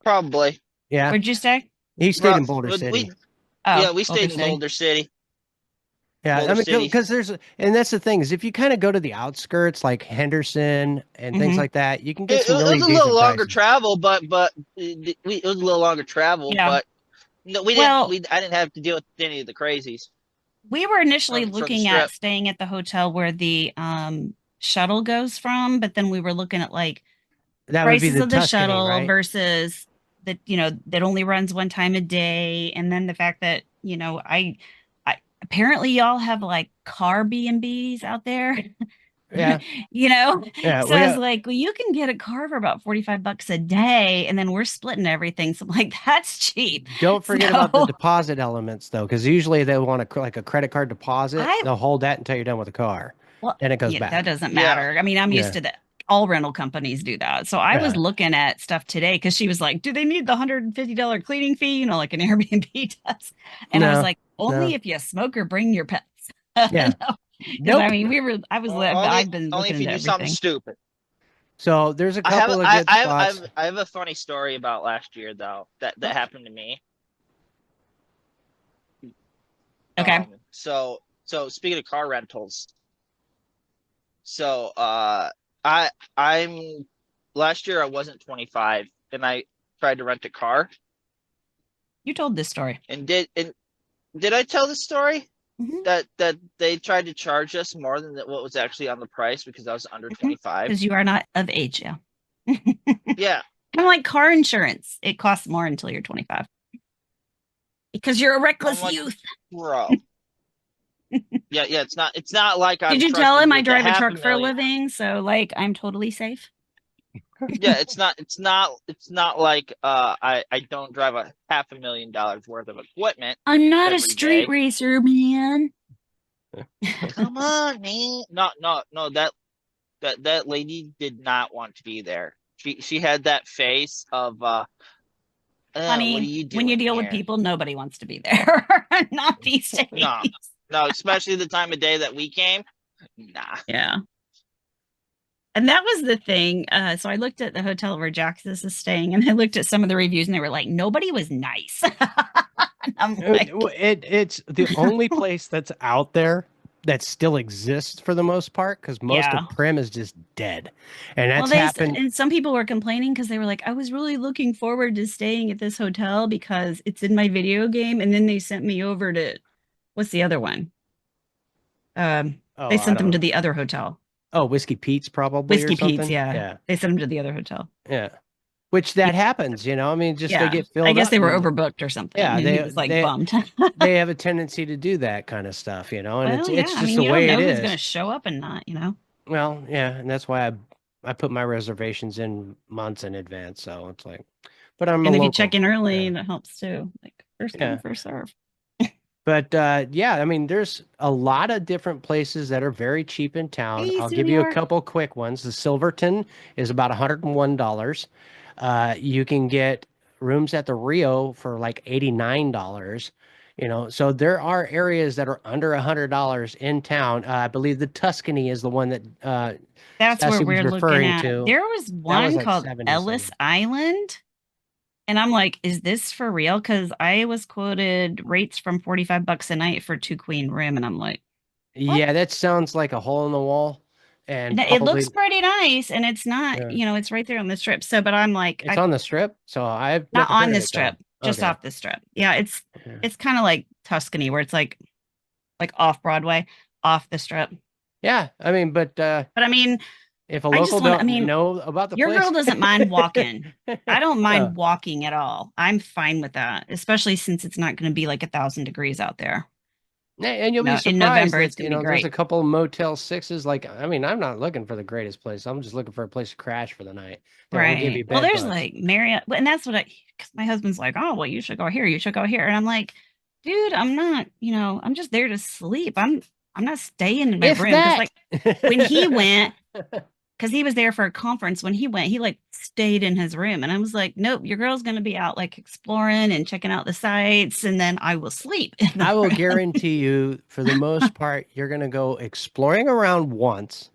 probably. Yeah. Where'd you stay? He stayed Well, in Boulder City. Oh, we Boulder stayed in City. Boulder City. Yeah, I Boulder mean, City. because and that's the thing is if you kind of go to the outskirts like Henderson and things Hmm. like that, you can get some It really was a little decent longer prices. travel, but it was a little longer travel, Yeah. but no, we didn't. Well, I didn't have to deal with any of the crazies we were initially from the looking at strip. staying at the hotel where the shuttle goes from, but then we were looking at like That would be prices the of the Tuscany, shuttle right? versus that, that only runs one time a day. And then the fact that, I apparently y'all have like car B&Bs out there, Yeah, you know? yeah. So I was like, well, you can get a car for about 45 bucks a day. And then we're splitting everything. So I'm like, that's cheap. Don't forget about the So deposit elements though, because usually they want like a credit card deposit. I, They'll hold that until you're done with the car, well, and it goes yeah, that back. doesn't Yeah, matter. I mean, I'm used Yeah, to that. All rental companies do that. So I was yeah. looking at stuff today because she was like, do they need the $150 cleaning fee? Like an Airbnb does. And I was No, like, only no. if you smoke or bring your pets. Yeah. Because I Nope. mean, only I've been only looking if you into do something everything. stupid. So there's a couple of good spots. I have a funny story about last year though that Oh, happened to me. okay. So speaking of car rentals, so I I'm last year I wasn't 25 and I tried to rent a car You told this story. and did I tell the story Hmm. that they tried to charge us more than what was actually on the price because I was under 25? Because you are not of age, yeah. Yeah. Kind of like car insurance. It costs more until you're 25 because you're a I'm reckless like, youth. bro. Yeah, it's not like Did I'm you tell trusted him I with a drive a half a truck for a million. living? So like I'm totally safe. Yeah, it's not like I don't drive a half a million dollars worth of equipment I'm not a every street day. racer, man. Come on, man. No, that lady did not want to be there. She had that face of what are Honey, you when you doing deal with here? people, nobody wants to be there. Not these No. days. No, especially the time of day that we came. Nah. Yeah. And that was the thing. So I looked at the hotel where Jaxus is staying and I looked at some of the reviews and they were like, nobody was nice. And I'm like, It's the only place that's out there that still exists for the most part because most yeah. of Prim is just dead, and Well, that's happened. and some people were complaining because they were like, I was really looking forward to staying at this hotel because it's in my video game. And then they sent me over to, what's the other one? Oh, They I sent don't them to know. the other hotel. Oh, Whiskey Pete's probably or Whiskey Pete's, something. yeah. Yeah, They sent them to the other hotel. yeah. Which that happens, you know. I mean, just they Yeah. get I filled guess up, they were and overbooked or something. yeah, And he was like bummed. they have a tendency to do that kind of stuff, you know. And Well, yeah. it's I just mean, the you don't way it know who's going to is. show up and not. Well, yeah, and that's why I put my reservations in months in advance. So it's like, but I'm a And if you check local. in early, Yeah. that helps too. Like first come, Yeah. first serve. But yeah, I mean, there's a lot of different places that are very cheap in town. Hey, I'll give you a Senior. couple quick ones. The Silverton is about $101. You can get rooms at the Rio for like $89. You know, so there are areas that are under $100 in town. I believe the Tuscany is the one that That's where Sassy was we're looking referring at. to. There was That was one like called 70 Ellis something. Island. And I'm like, is this for real? Because I was quoted rates from 45 bucks a night for two queen room. And I'm like, what? Yeah, that sounds like a hole in the wall And and it looks probably pretty nice. And it's not, yeah. it's right there on the strip. So, but I'm like, It's on the strip, so I've not never on heard of the it though. strip, just Okay. off the strip. Yeah, Yeah. it's kind of like Tuscany where it's like off Broadway, off the strip. Yeah, I mean, but But I mean, if a I just local want I don't mean, know about the your girl place, doesn't mind walking. I don't no. mind walking at all. I'm fine with that, especially since it's not going to be like 1,000 degrees out there. And you'll be In surprised November it's that, going to be there's a great. couple Motel 6s. Like, I mean, I'm not looking for the greatest place. I'm just looking for a place to crash for the night that won't give Right. you Well, bed there's bugs. like Marriott, and that's what because my husband's like, oh, well, you should go here, you should go here. And I'm like, dude, I'm not, I'm just there to sleep. I'm not staying in my If room. Because that. like when he went, because he was there for a conference, when he went, he like stayed in his room. And I was like, nope, your girl's gonna be out like exploring and checking out the sites, and then I will sleep in the I will room. guarantee you, for the most part, you're going to go exploring around once,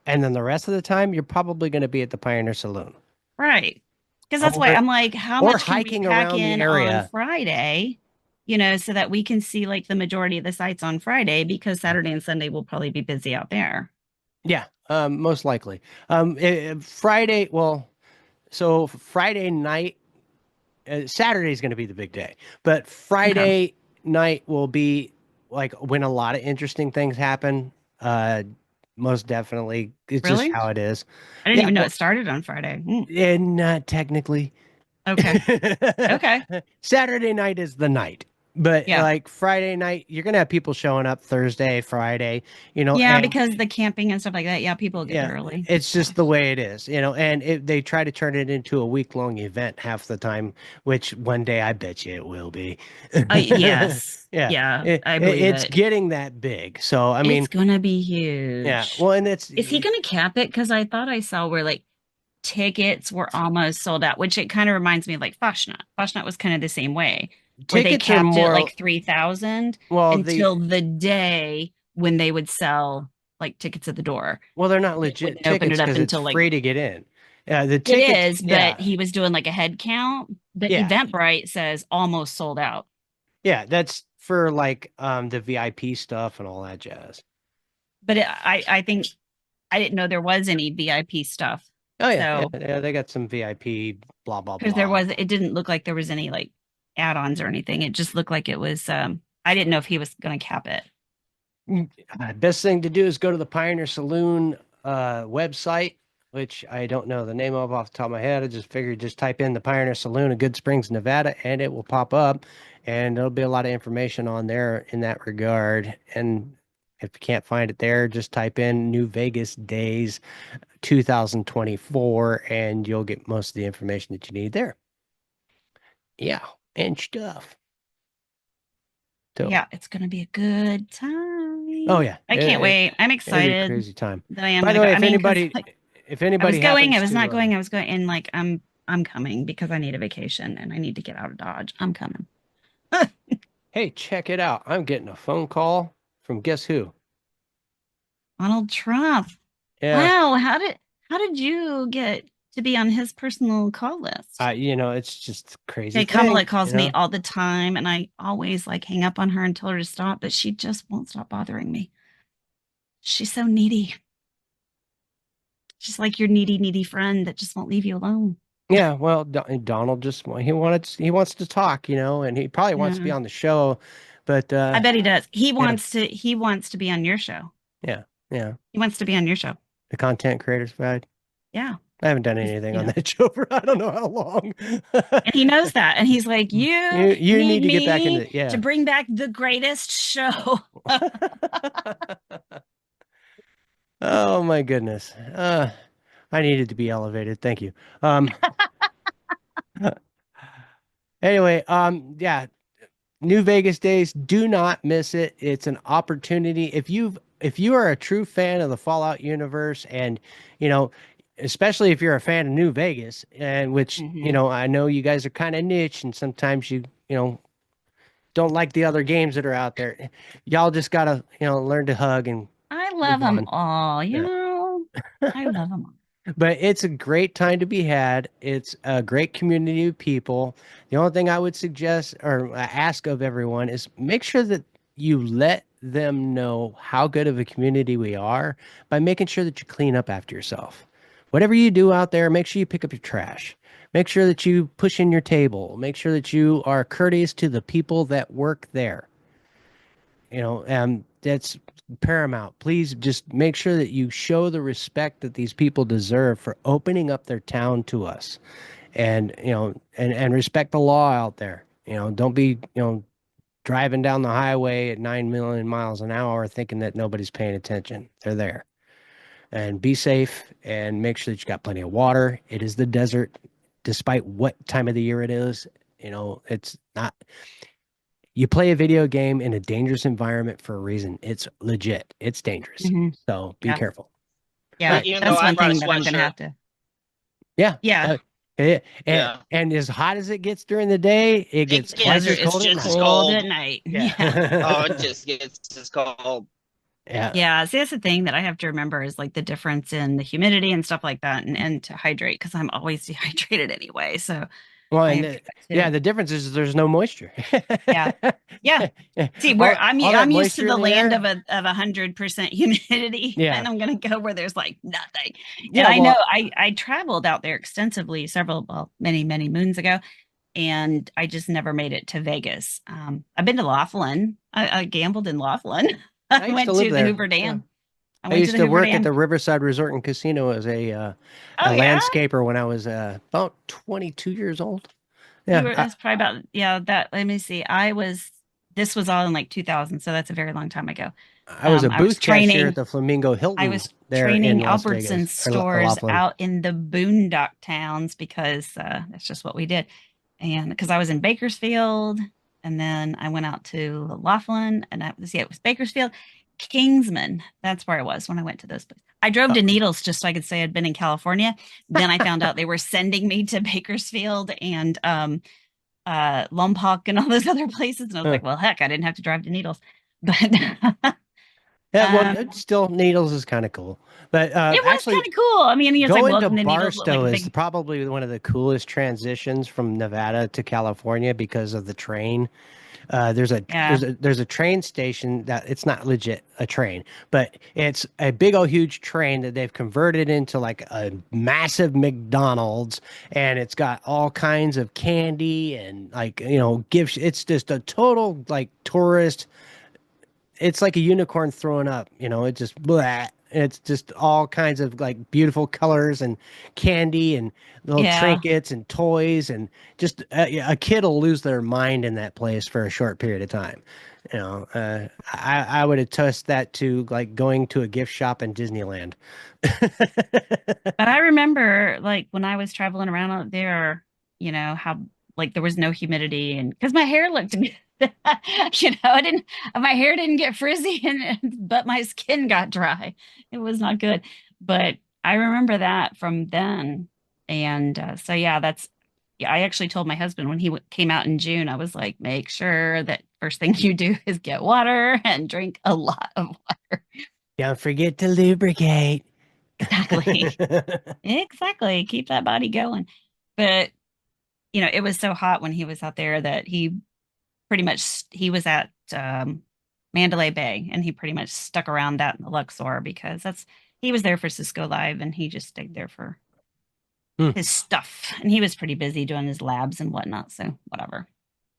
and then the rest of the time, you're probably going to be at the Pioneer Saloon Right. Because that's why or I'm like, how or much can we hiking pack around the in on area. Friday, so that we can see like the majority of the sites on Friday because Saturday and Sunday will probably be busy out there. Yeah, most likely. Friday, well, so Friday night, Saturday is going to be the big day, but Okay. Friday night will be like when a lot of interesting things happen. Uh, Most definitely, it's just Really? how it is. I didn't Yeah, even know well, it started on Friday. and not technically. Okay. Okay. Saturday night is the night. But Yeah. like Friday night, you're gonna have people showing up Thursday, Friday, Yeah, and because the camping and stuff like that, yeah, people get yeah, there early. it's Yeah. just the way it is, and they try to turn it into a week-long event half the time, which one day I bet you it will be. Yes. Yeah, Yeah, I believe it's it. getting that big. So I It's mean, gonna be yeah. huge. Well, and it's Is he gonna cap it? Because I thought I saw where like tickets were almost sold out, which it kind of reminds me of like Fashionette. Fashionette was kind of the same way, where they tickets are capped it more like 3,000 well until the the day when they would sell like tickets at the door. well they're not They legit wouldn't open tickets it up because it's until like free to get in. Yeah, the it tickets. is, but Yeah, he was doing like a head count. The yeah. Eventbrite says almost sold out. Yeah, that's for like the VIP stuff and all that jazz. But I think I didn't know there was any VIP stuff. Oh yeah, yeah, So yeah, they got some VIP blah blah because there blah. was, it didn't look like there was any like add-ons or anything. It just looked like it was. I didn't know if he was going to cap it. Best thing to do is go to the Pioneer Saloon website, which I don't know the name of off the top of my head. I just figured just type in the Pioneer Saloon in Good Springs, Nevada, and it will pop up, and there'll be a lot of information on there in that regard. And if you can't find it there, just type in New Vegas Days 2024, and you'll get most of the information that you need there. Yeah, and stuff. So, Yeah, it's going to be a good oh time. yeah, I can't wait. I'm it'll be a excited crazy time. that I am By going the to go. way, I mean, because like if I was anybody going, I happens was not to, going, I was going, and like I'm coming because I need a vacation and I need to get out of Dodge. I'm coming. hey, check it out. I'm getting a phone call from guess who? Donald Trump. Yeah, Wow, how did you get to be on his personal call list? it's just a crazy Okay, thing, Kamala calls me all the time, and I always like hang up on her and tell her to stop, but she just won't stop bothering me. She's so needy. She's like your needy, needy friend that just won't leave you alone. Yeah, well, Donald just he wants to talk, and he probably wants to be Yeah, on the show, but I bet he does. yeah, He wants to be on your show. yeah, yeah. He wants to be on your show. The content creators guide. Yeah. I haven't done He's, anything on that show for I don't know how long. and he knows that. And he's like, you You need need to get back me into yeah. to bring back the greatest show. Oh my goodness. I needed to be elevated. Thank you. Um anyway, yeah, New Vegas Days, do not miss it. It's an opportunity. If you are a true fan of the Fallout universe and, you know, especially if you're a fan of New Vegas and which, Mhm. I know you guys are kind of niche and sometimes don't like the other games that are out there. Y'all just got to, learn to hug and I love move them on. all, Yeah. I love them all. But it's a great time to be had. It's a great community of people. The only thing I would suggest or ask of everyone is make sure that you let them know how good of a community we are by making sure that you clean up after yourself. Whatever you do out there, make sure you pick up your trash. Make sure that you push in your table. Make sure that you are courteous to the people that work there. That's paramount. Please just make sure that you show the respect that these people deserve for opening up their town to us, and and respect the law out there. Don't be driving down the highway at 9 million miles an hour thinking that nobody's paying attention. They're there. And be safe and make sure that you got plenty of water. It is the desert, despite what time of the year it is. It's not. you play a video game in a dangerous environment for a reason. It's legit. It's dangerous. Hmm. So be Yeah. careful. All Yeah. right. Even though That's I one brought a thing that I'm gonna sweatshirt. have to. Yeah. Yeah. Yeah. Yeah. And as hot as it gets during the day, it gets Yeah, twice Desert, as it's cold at just as night. cold cold. at night. Yeah. Oh, it Yeah. just gets as cold. Yeah. Yeah. See, that's the thing that I have to remember is like the difference in the humidity and stuff like that, and to hydrate because I'm always dehydrated anyway. So Well, I and have to do yeah, that too. the difference is there's no moisture. Yeah. Yeah. See, where All that I'm used to moisture the in the land air. of 100% humidity, Yeah. and I'm gonna go where there's like nothing. And Yeah. I know Well, I traveled out there extensively many moons ago, and I just never made it to Vegas. I've been to Laughlin. I gambled in Laughlin. I I used to went live to the there. Hoover Yeah. Dam. I I went to used the to Hoover work at Dam. the Riverside Resort and Casino as a Oh yeah, landscaper when I was about 22 years old. you Yeah. were. That's probably about yeah. That let me see. I was. This was all in like 2000, so that's a very long time ago. I was a I was booth cashier at training. the Flamingo I Hilton was there in training Las Albertson Vegas or stores Laughlin. out in the boondock towns because that's just what we did. And because I was in Bakersfield, and then I went out to Laughlin, and it was Bakersfield, Kingsman. That's where I was when I went to those places. I drove Uh, to Needles just so I could say I'd been in California. Then I found out they were sending me to Bakersfield and Lompoc and all those other places, and I was uh, like, well, heck, I didn't have to drive to Needles, but yeah, well, um, it's still Needles is kind of cool. But it was kind actually, of cool. I mean, it's like going to welcome to Needles, but like a Barstow is big, probably one of the coolest transitions from Nevada to California because of the train. yeah, There's a train station that it's not legit a train, but it's a big old huge train that they've converted into like a massive McDonald's, and it's got all kinds of candy and like gifts. It's just a total like tourist. It's like a unicorn throwing up. It just blah. It's just all kinds of like beautiful colors and candy and little yeah. trinkets and toys and just a kid will lose their mind in that place for a short period of time. I would attest that to like going to a gift shop in Disneyland. But I remember like when I was traveling around out there, how like there was no humidity and because my hair looked good. I didn't my hair didn't get frizzy but my skin got dry. It was not good. But I remember that from then. And so yeah, yeah, I actually told my husband when he came out in June, I was like, make sure that first thing you do is get water and drink a lot of water. Don't forget to lubricate. Exactly. Exactly. Keep that body going. But, it was so hot when he was out there that he was at Mandalay Bay and he pretty much stuck around that in the Luxor because he was there for Cisco Live and he just stayed there for Hmm. his stuff. And he was pretty busy doing his labs and whatnot. So whatever.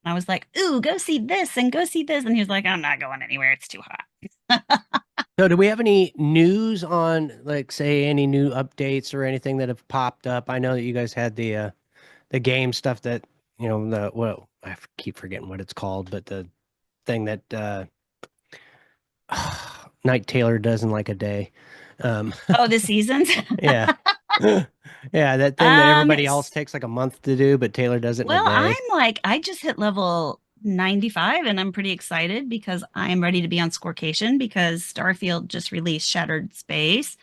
And I was like, ooh, go see this and go see this. And he was like, I'm not going anywhere. It's too hot. So, do we have any news on, like, say, any new updates or anything that have popped up? I know that you guys had the game stuff that keep forgetting what it's called, but the thing that Night Taylor does in like a day. Um, Oh, the seasons? yeah, yeah, that thing that um, everybody else takes like a month to do, but Taylor does it in a Well, I'm day. like, I just hit level 95 and I'm pretty excited because I'm ready to be on Scorecation because Starfield just released Shattered Space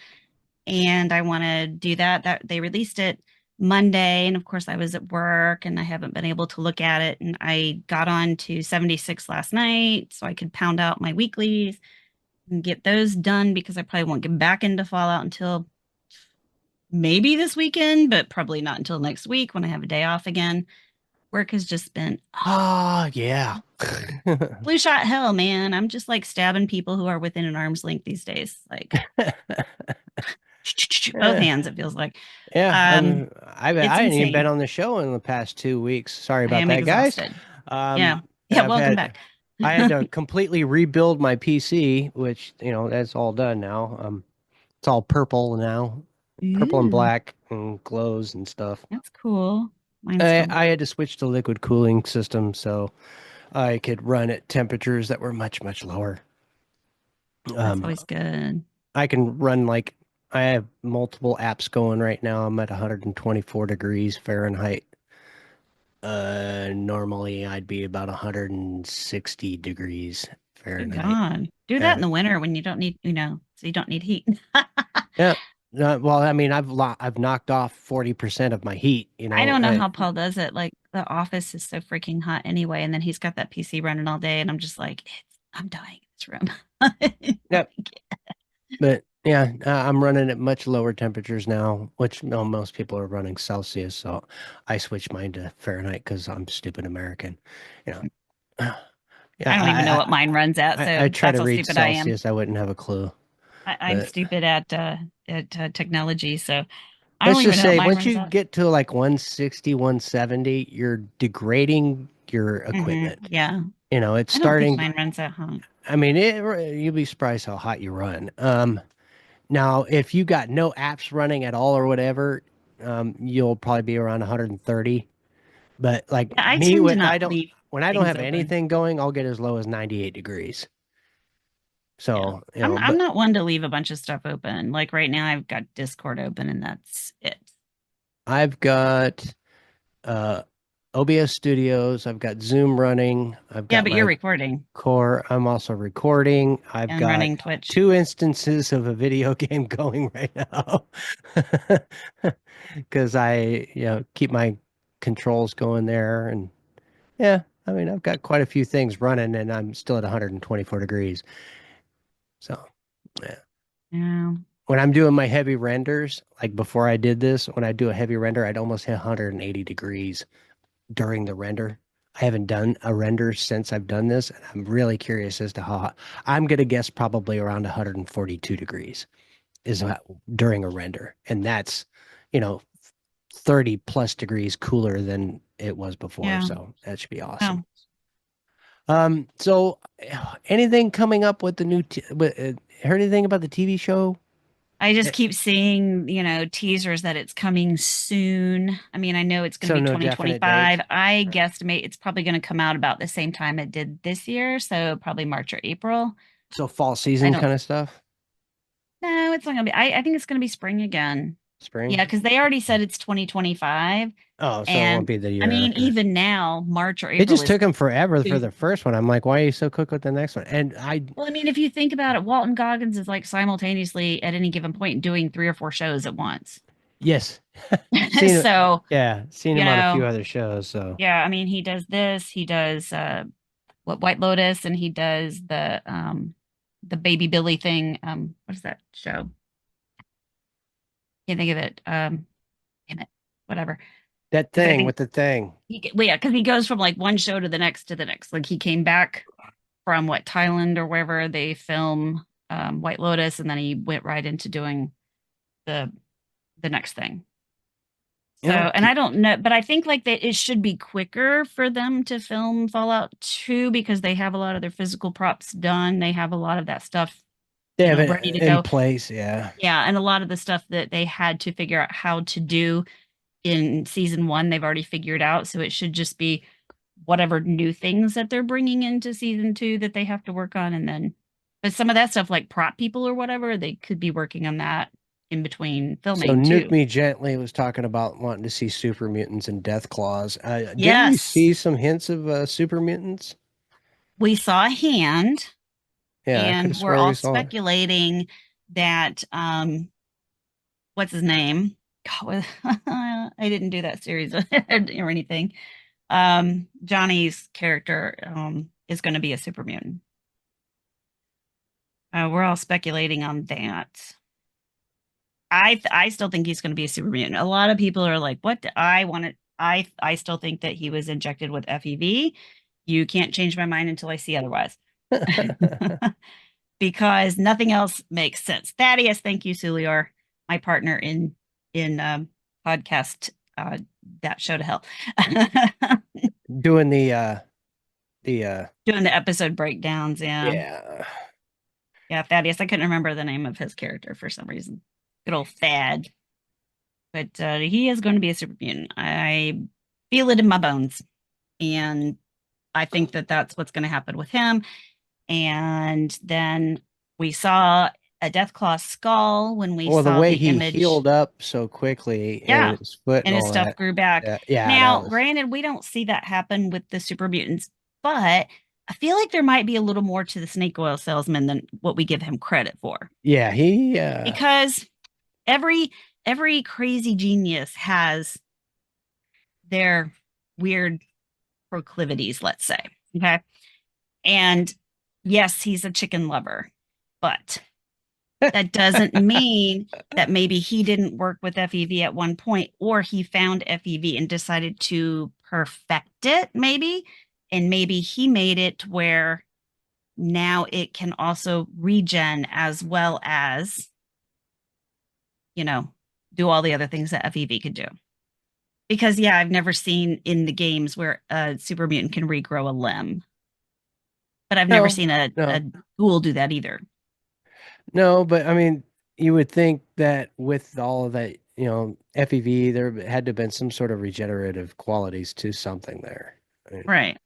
and I want to do that. That they released it Monday and of course I was at work and I haven't been able to look at it and I got on to 76 last night so I could pound out my weeklies and get those done because I probably won't get back into Fallout until maybe this weekend, but probably not until next week when I have a day off again. Work has just been Oh, yeah. blue shot hell, man. I'm just like stabbing people who are within an arm's length these days. Like both Yeah, hands, it feels like. yeah. Um, I it's hadn't even been insane. on the show in the past 2 weeks. Sorry I about am that, guys. exhausted. Um, Yeah. Yeah, I've welcome had back. I had to completely rebuild my PC, which that's all done now. It's all purple now, purple and Ooh, black and glows and stuff. that's cool. Mine's I still I had to switch to liquid cooling system so I could run at temperatures that were much much lower. that's Um, always good. I can run like I have multiple apps going right now. I'm at 124 degrees Fahrenheit. Normally I'd be about 160 degrees Good Fahrenheit. God. Do that Yeah. in the winter when you don't need, so you don't need heat. Yeah. Well, I mean, I've knocked off 40% of my heat, I don't know how Paul does it. Like the office is so freaking hot anyway, and then he's got that PC running all day, and I'm just like, I'm dying in this room. Yep. But yeah, I'm running at much lower temperatures now, which most people are running Celsius. So I switched mine to Fahrenheit because I'm stupid American. You know, yeah, I don't even know what mine runs at, I so try that's to how read stupid I am. Celsius. I wouldn't have a clue. I'm But stupid at technology, so I don't let's even just know what say mine once runs you at. get to like 160, 170, you're degrading your equipment. Yeah, It's I don't think starting. mine runs that hot. I mean, you'll be surprised how hot you run. Now, if you got no apps running at all or whatever, you'll probably be around 130. But like Yeah, I me, tend to when not leave I don't things have open. anything going, I'll get as low as 98 degrees. Yeah. So, I'm but not one to leave a bunch of stuff open. Like right now I've got Discord open and that's it. I've got uh OBS Studios, I've got Zoom running, I've Yeah, got but you're my recording core, I'm also recording. I've and got running Twitch. 2 instances of a video game going right now. Because I, keep my controls going there. And yeah, I mean, I've got quite a few things running and I'm still at 124 degrees. So, yeah. Yeah. When I'm doing my heavy renders, like before I did this, when I do a heavy render, I'd almost hit 180 degrees during the render. I haven't done a render since I've done this, and I'm really curious as to how hot. I'm gonna guess probably around 142 degrees is during a render, and that's, you know, 30 plus degrees cooler than it was before. Yeah. So that should be awesome. Well, So anything coming up with the new, heard anything about the TV show? I just Eh, keep seeing, teasers that it's coming soon. I mean, I know it's going to So be no definite date. 2025. I guesstimate it's probably going to come out about the same time it did this year, so probably March or April. So fall I season don't kind of stuff. No, it's not gonna be. I think it's gonna be spring again. Yeah, Spring. because they already said it's 2025. Oh, so it won't And be the I year mean, after. even now, March or It April just is took him forever for too. the first one. I'm like, why are you so quick with the next one? And Well, I mean, if you think about it, Walton Goggins is like simultaneously at any given point doing 3 or 4 shows at once. yes, seen it. So, Yeah, seen you him on a few know, other shows. So yeah, I mean, he does this, he does what White Lotus, and he does the Baby Billy thing. What is that show? Can't think of it. Damn it. Whatever. that Because I thing think with the thing. well, yeah, because he goes from like one show to the next to the next. Like he came back from what Thailand or wherever they film White Lotus, and then he went right into doing the the next thing. So, and I don't know, but I think like that it should be quicker for them to film Fallout 2 because they have a lot of their physical props done. They have a lot of that stuff, They have ready it to in go. place. Yeah. Yeah, and a lot of the stuff that they had to figure out how to do in season 1, they've already figured out. So it should just be whatever new things that they're bringing into season 2 that they have to work on. And then, but some of that stuff, like prop people or whatever, they could be working on that in between So filming Nuke too. Me Gently was talking about wanting to see super mutants and death claws. Didn't we Yes, see some hints of super mutants? we saw a hand, Yeah, I could have and we're swore we all saw it. speculating that what's his name? God, I didn't do that series or anything. Johnny's character is going to be a super mutant. We're all speculating on that. I still think he's going to be a super mutant. A lot of people are like, "What?" I want to. I still think that he was injected with FEV. You can't change my mind until I see otherwise, because nothing else makes sense. Thaddeus, thank you, Sulior, my partner in podcast that show to hell. Doing the Doing the episode breakdowns. Yeah. yeah. Yeah, Thaddeus. I couldn't remember the name of his character for some reason. Good old Thad. But he is going to be a super mutant. I feel it in my bones. And I think that that's what's going to happen with him. And then we saw a Deathclaw skull when we Well, the saw way the he image. healed up so quickly Yeah. and his foot and And his all stuff that. grew back. Yeah, that Now, was. granted, we don't see that happen with the super mutants, but I feel like there might be a little more to the snake oil salesman than what we give him credit for. Yeah, he. Because every crazy genius has their weird proclivities, let's say. Okay. And yes, he's a chicken lover, but that doesn't mean that maybe he didn't work with FEV at one point, or he found FEV and decided to perfect it, maybe. And maybe he made it to where now it can also regen as well as, you know, do all the other things that FEV could do. Because, yeah, I've never seen in the games where a super mutant can regrow a limb, but I've never No, seen a no, ghoul do that either. no. But I mean, you would think that with all of that, FEV, there had to have been some sort of regenerative qualities to something there. I mean, Right.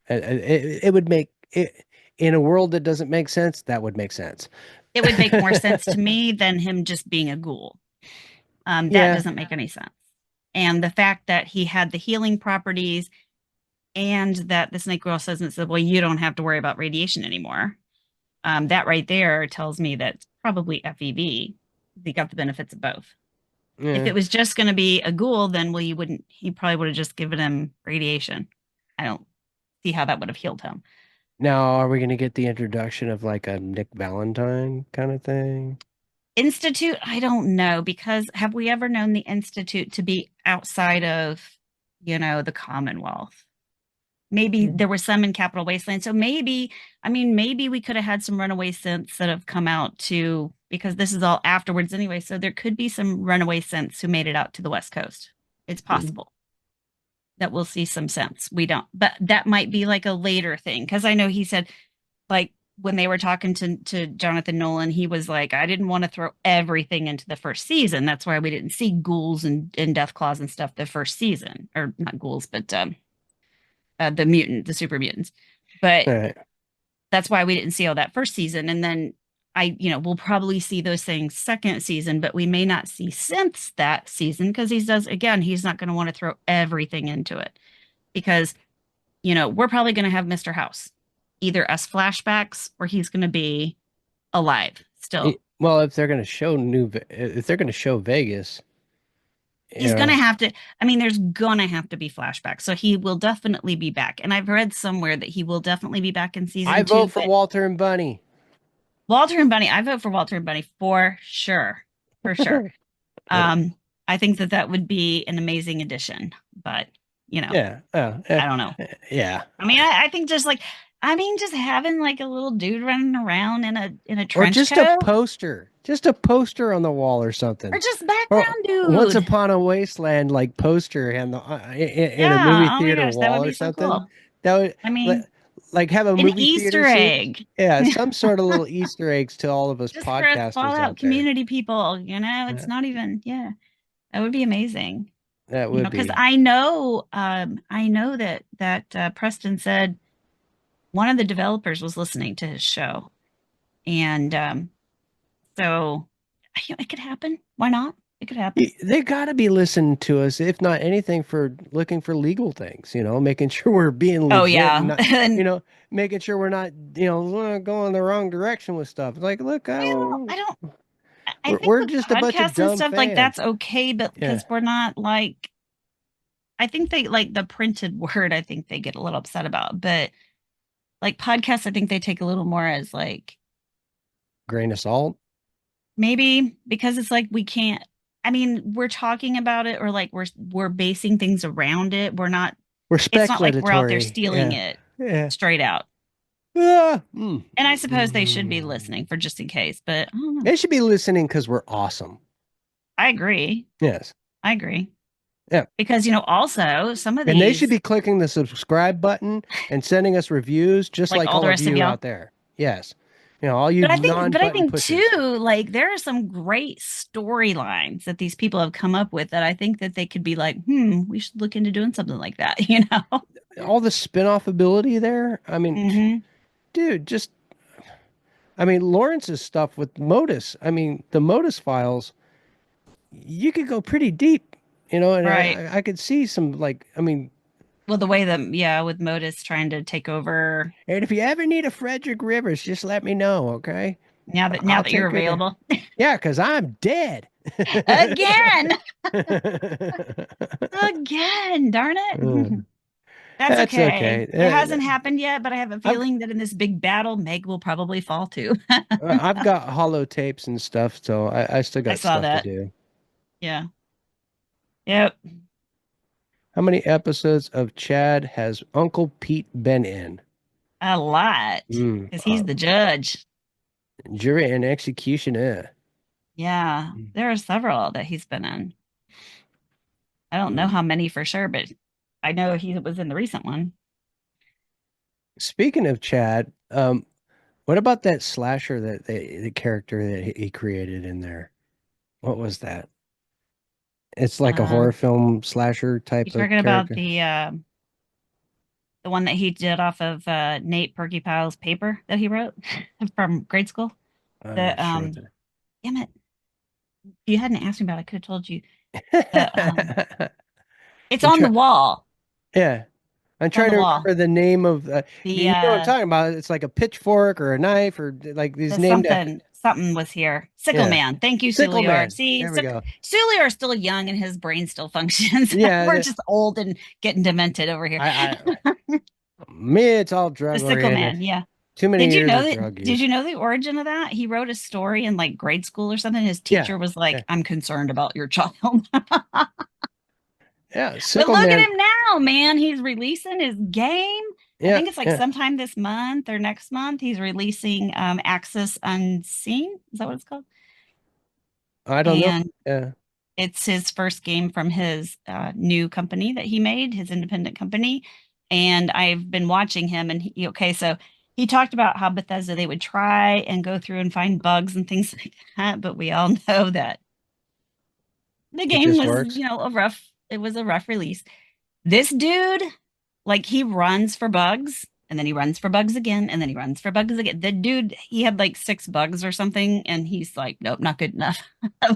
it would make it in a world that doesn't make sense. That would make sense. It would make more sense to me than him just being a ghoul. That Yeah. doesn't make any sense. And the fact that he had the healing properties and that the snake oil said, well, you don't have to worry about radiation anymore. That right there tells me that it's probably FEV. He got the benefits of both. If Yeah. it was just going to be a ghoul, then well, he probably would have just given him radiation. I don't see how that would have healed him. Now, are we going to get the introduction of like a Nick Valentine kind of thing? Institute, I don't know, because have we ever known the Institute to be outside of, the Commonwealth? Maybe there was some in Capital Wasteland. So maybe, I mean, maybe we could have had some runaway synths that have come out to, because this is all afterwards anyway. So there could be some runaway synths who made it out to the West Coast. It's possible that we'll see some synths. We don't, but that might be like a later thing. Cause I know he said, like, when they were talking to Jonathan Nolan, he was like, I didn't want to throw everything into the first season. That's why we didn't see ghouls and death claws and stuff the first season, or not ghouls, but the super mutants. But All right. that's why we didn't see all that first season. And then we'll probably see those things second season, but we may not see synths that season because he's not going to want to throw everything into it because, we're probably going to have Mr. House either as flashbacks or he's going to be alive still. Well, if they're going to show Vegas, He's going to have to, there's going to have to be flashbacks. So he will definitely be back. And I've read somewhere that he will definitely be back in season I 2. vote for Walter and Bunny. Walter and Bunny, I vote for Walter and Bunny for sure. For sure. I think that would be an amazing addition, but Yeah. I don't know. Yeah. I think just having like a little dude running around in a trench or just coat, a poster on the wall or something, or just background dude. Once Upon a Wasteland like poster in the in a movie oh theater my gosh, that would wall be or so something. cool. That would like have a An movie Easter theater egg. Yeah, some sort of little Easter eggs to all of us Just for us podcasters Fallout out there. community people, it's not even, that would be amazing. That would because be. I know that Preston said one of the developers was listening to his show, and so it could happen. Why not? It could happen. They got to be listening to us, if not anything, for looking for legal things. Making sure we're being legit. Oh yeah, and not, making sure we're not, going the wrong direction with stuff. Like, look, I don't. I think we're with just a bunch of podcasts and dumb stuff fans. like that's okay, but because we're not like, I think they like the printed word. I think they get a little upset about, but like podcasts, I think they take a little more as like grain of salt. Maybe because it's like we can't. We're talking about it, or like we're basing things around it. We're not. We're It's not like speculatory. we're out there stealing it straight out. And I suppose they should be listening for just in case, but I don't know. They should be listening because we're awesome. I agree. Yes. I agree. Yeah. Because, also some of these. And they should be clicking the subscribe button and sending us reviews just like all the rest of you out there. Yes. All you non-button But I think pushers. too, like there are some great storylines that these people have come up with that I think that they could be like, we should look into doing something like that, All the spin-off ability there. Mm-hmm. Dude, just I mean, Lawrence's stuff with Modus. I mean, the Modus files, you could go pretty deep, and Right. I could see some like, I mean, Well, the way that, yeah, with Modus trying to take over and if you ever need a Frederick Rivers, just let me know, okay? now I'll that you're take good. available. Yeah, because I'm dead. Again. Again, darn Uh, it. That's That's okay. okay. It hasn't happened yet, but I have a I've feeling that in this big battle, Meg will probably fall too. I've got hollow tapes and stuff, so I still I got saw stuff to that. do. Yeah. Yep. How many episodes of Chad has Uncle Pete been in? A lot. Mm, Because he's the judge. jury and executioner. Yeah. Mm, There are several that he's been in. I don't know mm. how many for sure, but I know he was in the recent one. Speaking of Chad, what about that slasher the character that he created in there? What was that? It's like a Uh, horror film slasher you type of talking about character. the one that he did off of Nate Perky Pyle's paper that he wrote from grade school? I'm The not sure what damn it. If you hadn't asked me about it, I could have told you. The that. it's I'm on the trying. wall. Yeah, I'm It's on trying the to wall. remember the name of. The You know what I'm talking about? It's like a pitchfork or a knife or like these the named. something was here. Sickle Yeah, Man. Thank you, Sickle Sulior. Man. See, There we go. Sulior is still young and his brain still functions. Yeah, We're just old and getting demented over here. I me, it's all The drug Sickle oriented. Man, yeah. Too many Did you years know of that? drug Did use. you know the origin of that? He wrote a story in like grade school or something. His Yeah, teacher was yeah, like, "I'm concerned about your child." yeah. But Sickle look at Man. him now, man. He's releasing his game. I Yeah, think it's like yeah. sometime this month or next month. He's releasing Axis Unseen. Is that what it's called? I don't know. And Yeah, it's his first game from his new company that he made, his independent company. And I've been watching him, and okay, so he talked about how Bethesda they would try and go through and find bugs and things like that, but we all know that the it game just was, works. it was a rough release. This dude, like he runs for bugs and then he runs for bugs again and then he runs for bugs again. The dude, he had like 6 bugs or something, and he's like, nope, not good enough.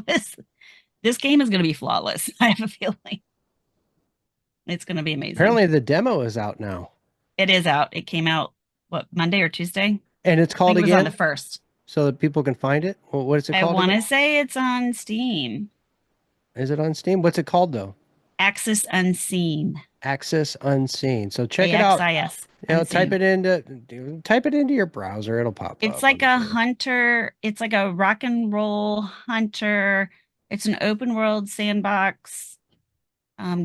this this game is going to be flawless. I have a feeling it's going to be amazing. Apparently, the demo is out now, It is out. It came out what, Monday or Tuesday? and it's I think called it was on the again, first. so that people can find it. Well, what is it I called want again? to say it's on Steam. Is it on Steam? What's it called though? Axis Unseen. Access Unseen. So check it out. AXIS Type Unseen. it into your browser. It'll pop It's up, like I'm a sure. hunter, it's like a rock and roll hunter. It's an open world sandbox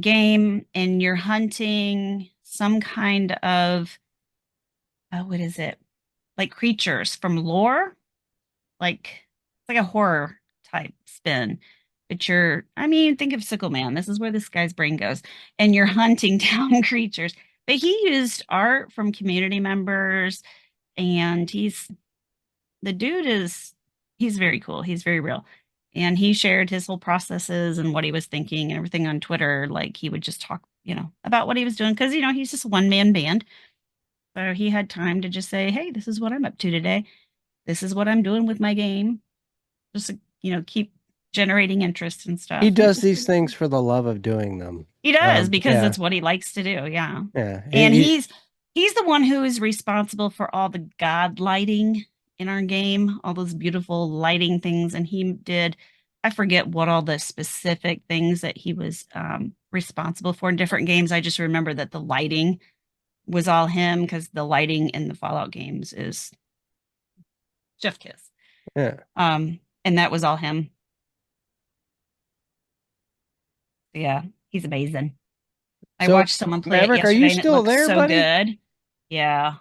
game, and you're hunting some kind of, what is it? Like creatures from lore. Like it's like a horror type spin. But I mean, think of Sickle Man. This is where this guy's brain goes. And you're hunting down creatures. But he used art from community members, and the dude he's very cool. He's very real. And he shared his whole processes and what he was thinking and everything on Twitter. Like he would just talk, about what he was doing. Cause, he's just a one man band. So he had time to just say, hey, this is what I'm up to today. This is what I'm doing with my game. Just, keep generating interest and He stuff. And it does was these pretty things cool. for the love of doing them. He does because Yeah, that's what he likes to do. Yeah. yeah. And he's the one who is responsible for all the god lighting in our game, all those beautiful lighting things. And he did, I forget what all the specific things that he was responsible for in different games. I just remember that the lighting was all him because the lighting in the Fallout games is Jeff Kiss. Yeah. And that was all him. Yeah, he's amazing. I So, watched someone play it Maverick, are you yesterday and it still looked there, so buddy? good. Yeah.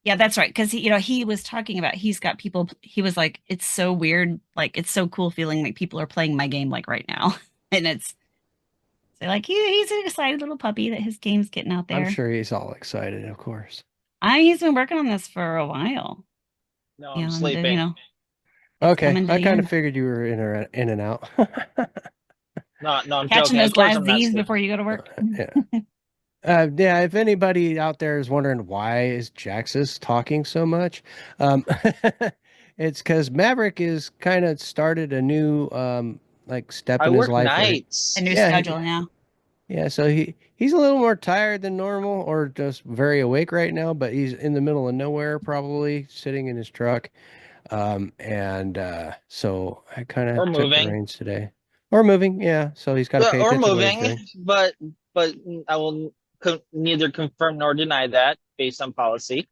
Yeah, that's right. Because he was talking about he's got people. He was like, it's so weird, like it's so cool feeling like people are playing my game like right now, and it's so like he's an excited little puppy that his game's getting out I'm there. sure he's all excited, of course. He's been working on this for a while, No, I'm and sleeping. it's Okay, coming to I the kind of end. figured you were in and out. No, no, I'm Catching joking. Of those course, last I'm not Z's sleeping. before you go to work. Yeah. Yeah, if anybody out there is wondering why is Jaxus talking so much, it's because Maverick is kind of started a new like step I in his work life where A nights. new yeah schedule now. yeah, so he's a little more tired than normal or just very awake right now, but he's in the middle of nowhere probably sitting in his truck. And so I kind Or of took the moving. reins today. Or moving, yeah. So he's got to pay Or attention to what he's moving, doing. but I will neither confirm nor deny that based on policy.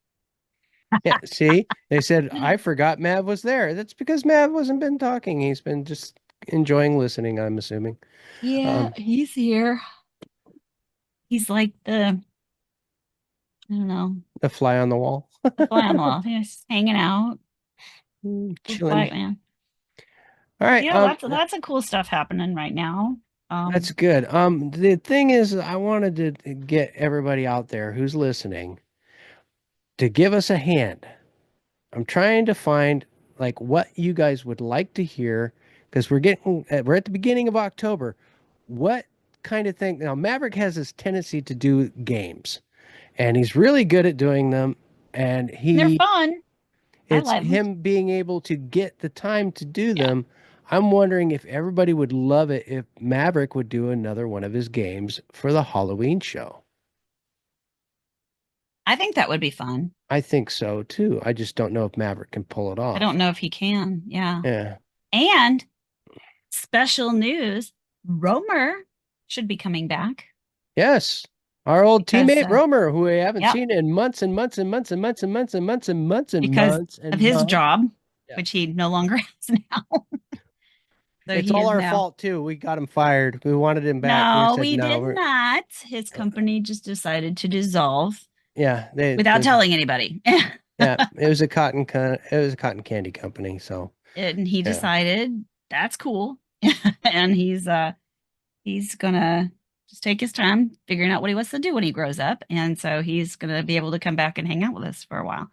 Yeah, see, they said I forgot Mav was there. That's because Mav wasn't been talking. He's been just enjoying listening, I'm assuming. Yeah, Um, he's here. He's like I don't know, the fly on the wall. the fly on the wall. He's hanging out. Little Chilling. quiet man. All right, Yeah, lots of cool stuff happening right now. that's good. The thing is, I wanted to get everybody out there who's listening to give us a hand. I'm trying to find like what you guys would like to hear because we're at the beginning of October. What kind of thing? Now Maverick has this tendency to do games, and he's really good at doing them. And They're fun. I it's love them. him being able to get the time to do Yeah. them. I'm wondering if everybody would love it if Maverick would do another one of his games for the Halloween show. I think that would be fun. I think so too. I just don't know if Maverick can pull it off. I don't know if he can. Yeah. Yeah. And special news, Romer should be coming back. Yes. Our old Because, teammate Romer, who we haven't yep. seen in months and months and months and months and months and months and months and Because months and of his months. job, Yeah. which he no longer has now. So It's he all is our now. fault too. We got him fired. We wanted him back. No, said we no. did not. His company just decided to dissolve Yeah, without telling anybody. Yeah, it was a cotton candy company. So And he Yeah. decided that's cool. And he's gonna just take his time figuring out what he wants to do when he grows up. And so he's gonna be able to come back and hang out with us for a while.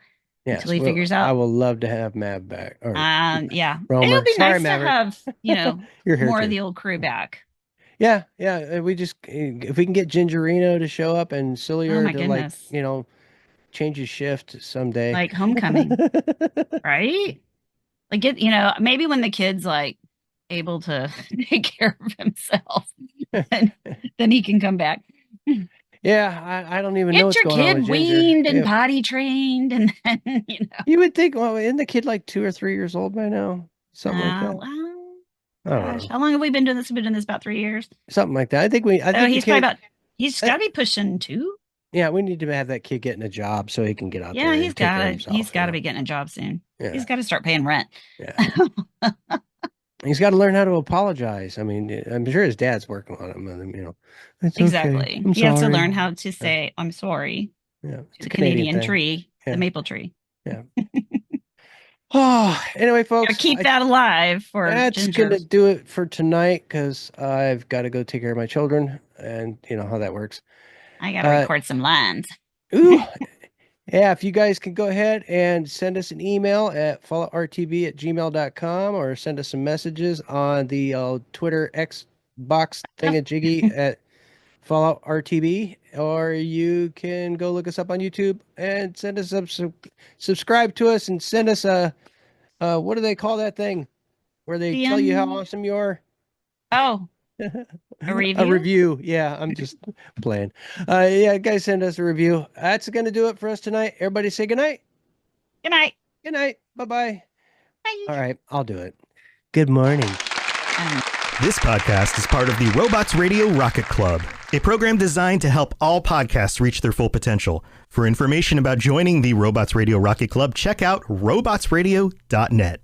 yes, Until he figures out. I will love to have Mav back. Or Yeah. Romer. It would be Sorry, nice Maverick. to have, You're here more too. of the old crew back. Yeah, yeah. We just if we can get Gingerino to show up and Cillier Oh my to goodness. change his shift someday. Like homecoming, right? Like maybe when the kid's like able to take care of himself, then he can come back. Yeah, I don't even know Get what's your going on kid with Ginger. weaned and Yeah. potty trained, and then You would think, well, isn't the kid like 2 or 3 years old by now? Something like that. Well, I don't gosh, know. how long have we been doing this? We've been doing this about 3 years. Something like that. I think So the he's kid, probably he's got to be pushing 2. yeah, we need to have that kid getting a job so he can get out there Yeah, and he's take care of got to. himself. He's got to be getting a job soon. Yeah. He's got to start paying rent. Yeah. He's got to learn how to apologize. I mean, I'm sure his dad's working on him. It's okay. Exactly. I'm He has to sorry. learn how to say, I'm sorry Yeah, to it's the a Canadian Canadian thing. tree, Yeah. the maple tree. Yeah. Oh, anyway, folks, Gotta keep that alive for that's Ginger. gonna do it for tonight because I've got to go take care of my children, and you know how that works. I gotta record some lines. Ooh, yeah. If you guys can go ahead and send us an email at followrtb@gmail.com or send us some messages on the Twitter Xbox thingamajiggy at Fallout RTB, or you can go look us up on YouTube and send us subscribe to us and send us a what do they call that thing where they tell you how awesome you are? Oh, a review? A review. Yeah, I'm just playing. Yeah, guys, send us a review. That's gonna do it for us tonight. Everybody say good night. Good night. Good night. Bye-bye. Bye. All right, I'll do it. Good morning. This podcast is part of the Robots Radio Rocket Club, a program designed to help all podcasts reach their full potential. For information about joining the Robots Radio Rocket Club, check out robotsradio.net.